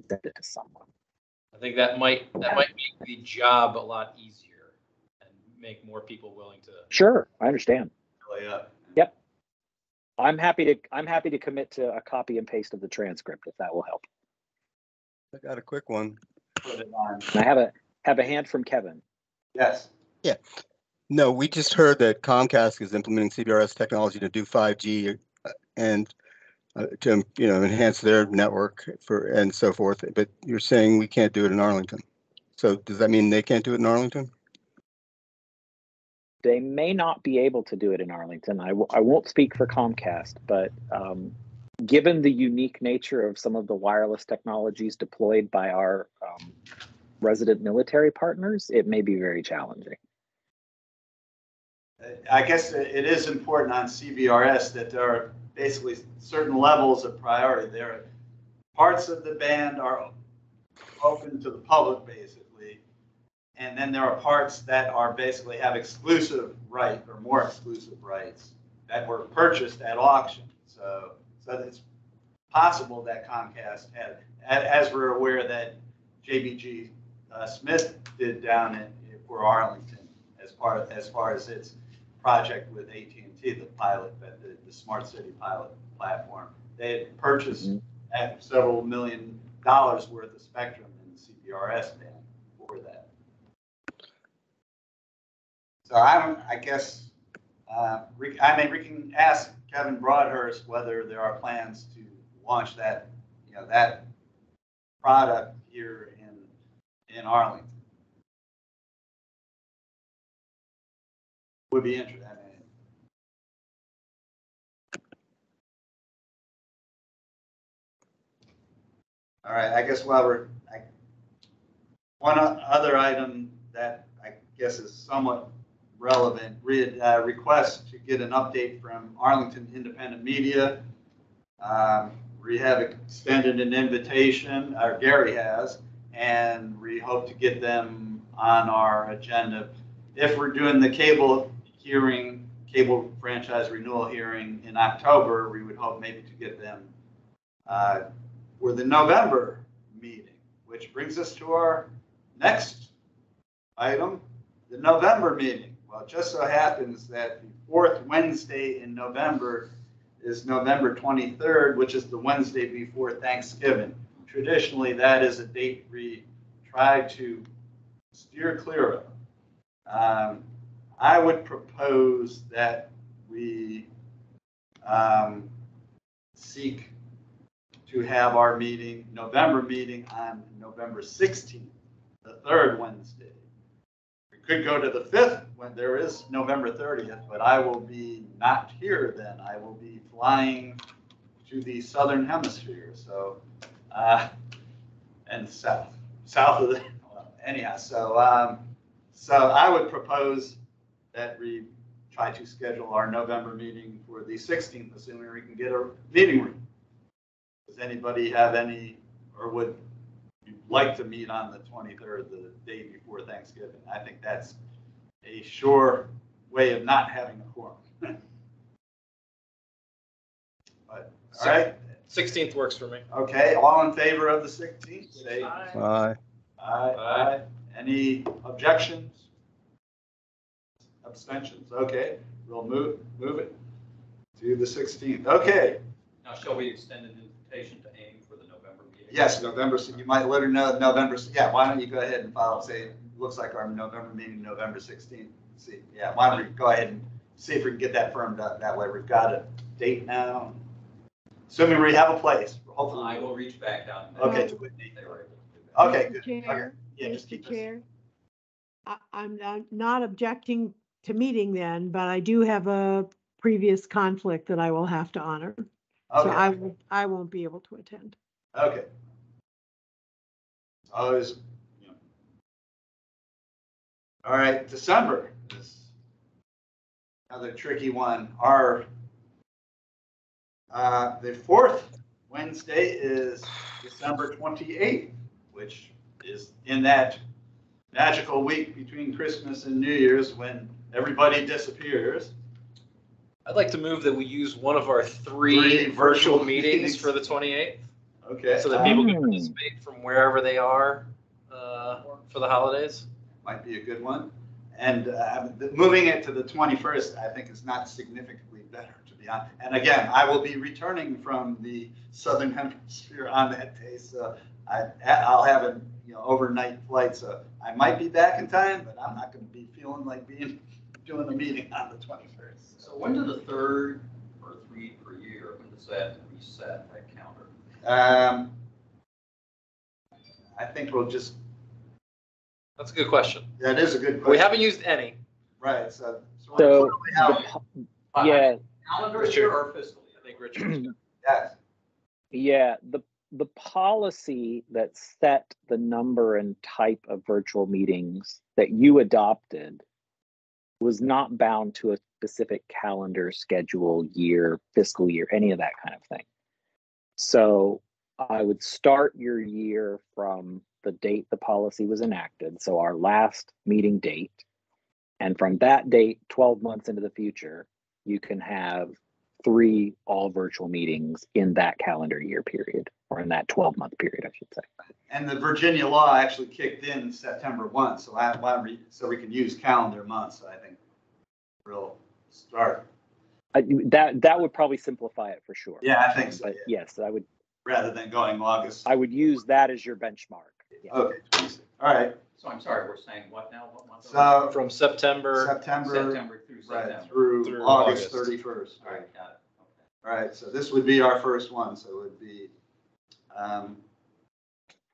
Speaker 4: send it to someone.
Speaker 2: I think that might make the job a lot easier. Make more people willing to.
Speaker 4: Sure, I understand.
Speaker 1: Yeah.
Speaker 4: Yep. I'm happy to commit to a copy and paste of the transcript if that will help.
Speaker 6: I got a quick one.
Speaker 1: Put it on.
Speaker 4: I have a hand from Kevin.
Speaker 1: Yes.
Speaker 6: Yeah. No, we just heard that Comcast is implementing CBRS technology to do 5G, and to, enhance their network and so forth. But you're saying we can't do it in Arlington. So does that mean they can't do it in Arlington?
Speaker 4: They may not be able to do it in Arlington. I won't speak for Comcast, but given the unique nature of some of the wireless technologies deployed by our resident military partners, it may be very challenging.
Speaker 1: I guess it is important on CBRS that there are basically certain levels of priority. There are parts of the band are open to the public, basically, and then there are parts that are basically have exclusive right or more exclusive rights that were purchased at auction. So it's possible that Comcast had, as we're aware that JBG Smith did down for Arlington as far as its project with AT&T, the pilot, the smart city pilot platform. They had purchased at several $1 million worth of spectrum in the CBRS band for that. So I guess we can ask Kevin Broadhurst whether there are plans to launch that that product here in Arlington. Would be interesting. All right, I guess one other item that I guess is somewhat relevant, request to get an update from Arlington Independent Media. We have extended an invitation, or Gary has, and we hope to get them on our agenda. If we're doing the cable franchise renewal hearing in October, we would hope maybe to get them for the November meeting, which brings us to our next item, the November meeting. Well, it just so happens that the fourth Wednesday in November is November 23rd, which is the Wednesday before Thanksgiving. Traditionally, that is a date we try to steer clear of. I would propose that we seek to have our November meeting on November 16th, the third Wednesday. We could go to the 5th when there is November 30th, but I will be not here then. I will be flying to the Southern Hemisphere, so, and south of the, anyhow. So I would propose that we try to schedule our November meeting for the 16th, assuming we can get a meeting room. Does anybody have any, or would you like to meet on the 23rd, the day before Thanksgiving? I think that's a sure way of not having a quorum. But, all right.
Speaker 2: 16th works for me.
Speaker 1: Okay, all in favor of the 16th? Say
Speaker 6: Aye.
Speaker 1: Aye. Any objections? Abstentions? Okay, we'll move it to the 16th. Okay.
Speaker 12: Now, shall we extend an invitation to aim for the November meeting?
Speaker 1: Yes, November. So you might let her know November. Yeah, why don't you go ahead and follow? Say it looks like our November meeting, November 16th. See, yeah, why don't we go ahead and see if we can get that firmed up? That way, we've got a date now. Assuming we have a place. Hopefully,
Speaker 12: I will reach back out.
Speaker 1: Okay.
Speaker 12: To Whitney. They were able to do that.
Speaker 1: Okay, good.
Speaker 3: Chair,
Speaker 1: Okay. Yeah, just keep
Speaker 3: Mr.
Speaker 1: this.
Speaker 3: Chair, I'm not objecting to meeting then, but I do have a previous conflict that I will have to honor. So
Speaker 1: Okay.
Speaker 3: I won't be able to attend.
Speaker 1: Okay. Always, All right, December is another tricky one. The fourth Wednesday is December 28th, which is in that magical week between Christmas and New Year's when everybody disappears.
Speaker 2: I'd like to move that we use one of our three virtual meetings for the 28th.
Speaker 1: Okay.
Speaker 2: So that people can participate from wherever they are for the holidays.
Speaker 1: Might be a good one. And moving it to the 21st, I think is not significantly better, to be honest. And again, I will be returning from the Southern Hemisphere on that day, so I'll have an overnight flight. So I might be back in time, but I'm not going to be feeling like doing a meeting on the 21st.
Speaker 12: So when do the third or three per year, when does that set that calendar?
Speaker 1: I think we'll just,
Speaker 2: That's a good question.
Speaker 1: that is a good question.
Speaker 2: We haven't used any.
Speaker 1: Right, so.
Speaker 4: So,
Speaker 12: Yeah.
Speaker 4: yeah,
Speaker 12: Calendar year or fiscal year?
Speaker 2: I think Richard.
Speaker 1: Yes.
Speaker 4: yeah, the policy that set the number and type of virtual meetings that you adopted was not bound to a specific calendar, schedule, year, fiscal year, any of that kind of thing. So I would start your year from the date the policy was enacted, so our last meeting date. And from that date, 12 months into the future, you can have 3 all virtual meetings in that calendar year period, or in that 12-month period, I should say.
Speaker 1: And the Virginia law actually kicked in September 1, so so we can use calendar months, I think. Real start.
Speaker 4: That would probably simplify it for sure.
Speaker 1: Yeah, I think so.
Speaker 4: But
Speaker 1: yeah.
Speaker 4: yes, I would.
Speaker 1: Rather than going August.
Speaker 4: I would use that as your benchmark. Yeah.
Speaker 1: Okay, 26. All right.
Speaker 12: So I'm sorry, we're saying what now? What month?
Speaker 1: So
Speaker 2: From September.
Speaker 12: September through
Speaker 1: right,
Speaker 12: September.
Speaker 1: through August 31st.
Speaker 12: All right, got it. Okay.
Speaker 1: All right, so this would be our first one. So it would be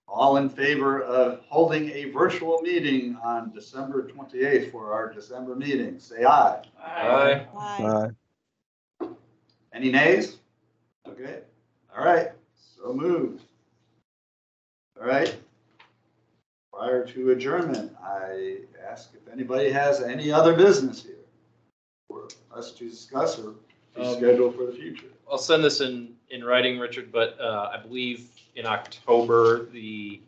Speaker 1: all in favor of holding a virtual meeting on December 28th for our December meeting. Say aye.
Speaker 2: Aye.
Speaker 3: Aye.
Speaker 1: Any nays? Okay. All right. So moved. All right. Prior to adjournment, I ask if anybody has any other business here for us to discuss or to schedule for the future.
Speaker 2: I'll send this in writing, Richard, but I believe in October, the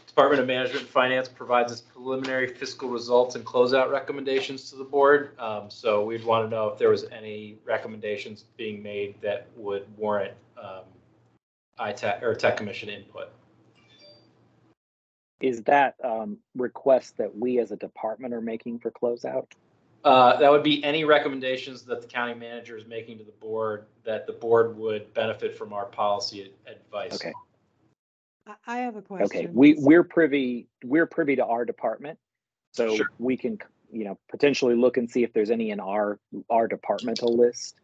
Speaker 2: Department of Management and Finance provides its preliminary fiscal results and closeout recommendations to the board. So we'd want to know if there was any recommendations being made that would warrant ITAC or Tech Commission input.
Speaker 4: Is that request that we as a department are making for closeout?
Speaker 2: That would be any recommendations that the county manager is making to the board that the board would benefit from our policy advice.
Speaker 4: Okay.
Speaker 3: I have a question.
Speaker 4: Okay, we're privy to our department, so
Speaker 2: Sure.
Speaker 4: we can, potentially look and see if there's any in our departmental list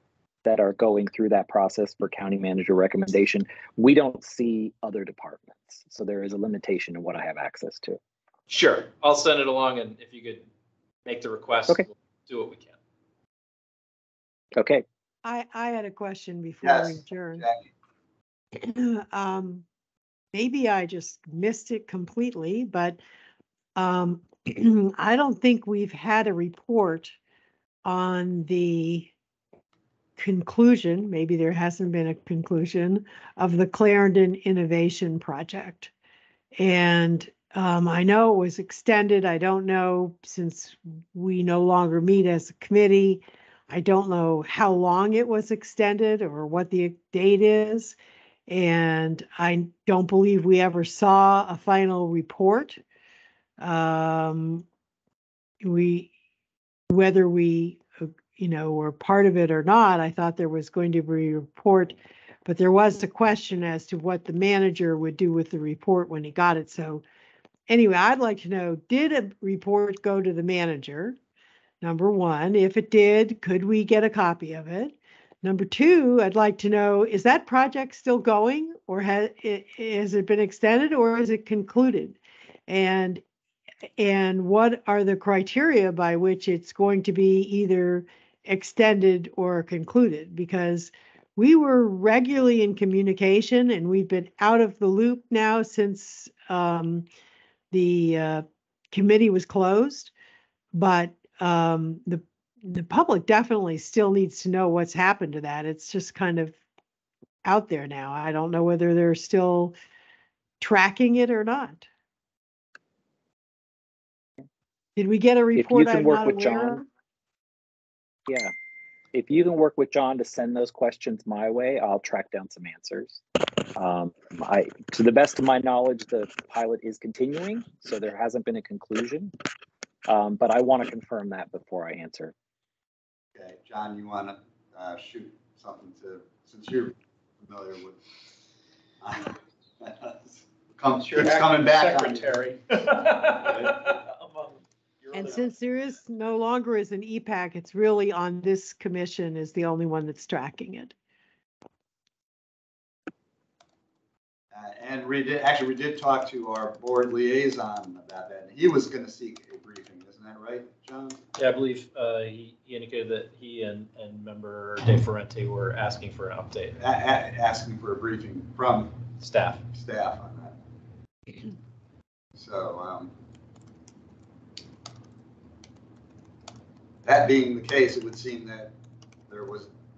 Speaker 4: that are going through that process for county manager recommendation. We don't see other departments, so there is a limitation in what I have access to.
Speaker 2: Sure, I'll send it along, and if you could make the request,
Speaker 4: okay.
Speaker 2: We'll do what we can.
Speaker 4: Okay.
Speaker 3: I had a question before
Speaker 1: Yes,
Speaker 3: we adjourn.
Speaker 1: Jackie.
Speaker 3: Maybe I just missed it completely, but I don't think we've had a report on the conclusion, maybe there hasn't been a conclusion, of the Clarendon Innovation Project. And I know it was extended. I don't know, since we no longer meet as a committee, I don't know how long it was extended or what the date is. And I don't believe we ever saw a final report. Whether we, were part of it or not, I thought there was going to be a report, but there was a question as to what the manager would do with the report when he got it. So anyway, I'd like to know, did a report go to the manager? Number one, if it did, could we get a copy of it? Number two, I'd like to know, is that project still going, or has it been extended, or is it concluded? And what are the criteria by which it's going to be either extended or concluded? Because we were regularly in communication, and we've been out of the loop now since the committee was closed. But the public definitely still needs to know what's happened to that. It's just kind of out there now. I don't know whether they're still tracking it or not. Did we get a report I'm not aware of?
Speaker 4: Yeah. If you can work with John to send those questions my way, I'll track down some answers. To the best of my knowledge, the pilot is continuing, so there hasn't been a conclusion. But I want to confirm that before I answer.
Speaker 1: Okay, John, you want to shoot something since you're familiar with. Keeps coming back.
Speaker 10: Secretary.
Speaker 3: And since there is no longer is an ITAC, it's really on this commission is the only one that's tracking it.
Speaker 1: And we did talk to our board liaison about that. He was going to seek a briefing, isn't that right, John?
Speaker 2: Yeah, I believe he indicated that he and member Dave Ferrante were asking for an update.
Speaker 1: Asking for a briefing from
Speaker 2: Staff
Speaker 1: on that. So that being the case, it would seem that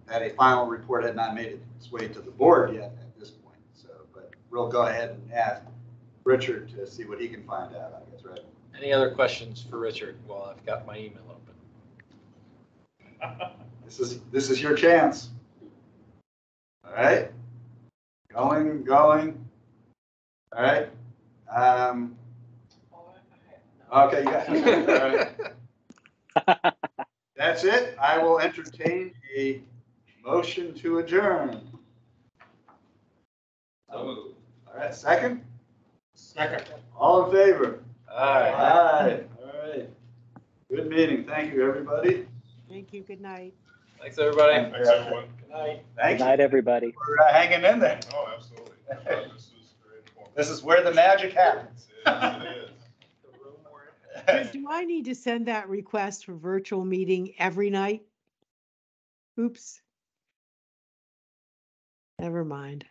Speaker 1: that a final report had not made its way to the board yet at this point. So, but we'll go ahead and ask Richard to see what he can find out, I guess, right?
Speaker 2: Any other questions for Richard while I've got my email open?
Speaker 1: This is your chance. All right. Going. All right. Okay, you got it. All right. That's it. I will entertain a motion to adjourn.
Speaker 12: So moved.
Speaker 1: All right, second?
Speaker 7: Second.
Speaker 1: All in favor?
Speaker 2: Aye.
Speaker 1: Aye. All right. Good meeting. Thank you, everybody.
Speaker 3: Thank you. Good night.
Speaker 2: Thanks, everybody.
Speaker 5: Thanks, everyone.
Speaker 7: Good night.
Speaker 1: Thank
Speaker 4: Good
Speaker 1: you
Speaker 4: night, everybody.
Speaker 1: for hanging in there.
Speaker 5: Oh, absolutely. I thought this was very informative.
Speaker 1: This is where the magic happens.
Speaker 5: It is.
Speaker 3: Do I need to send that request for virtual meeting every night? Oops. Never mind.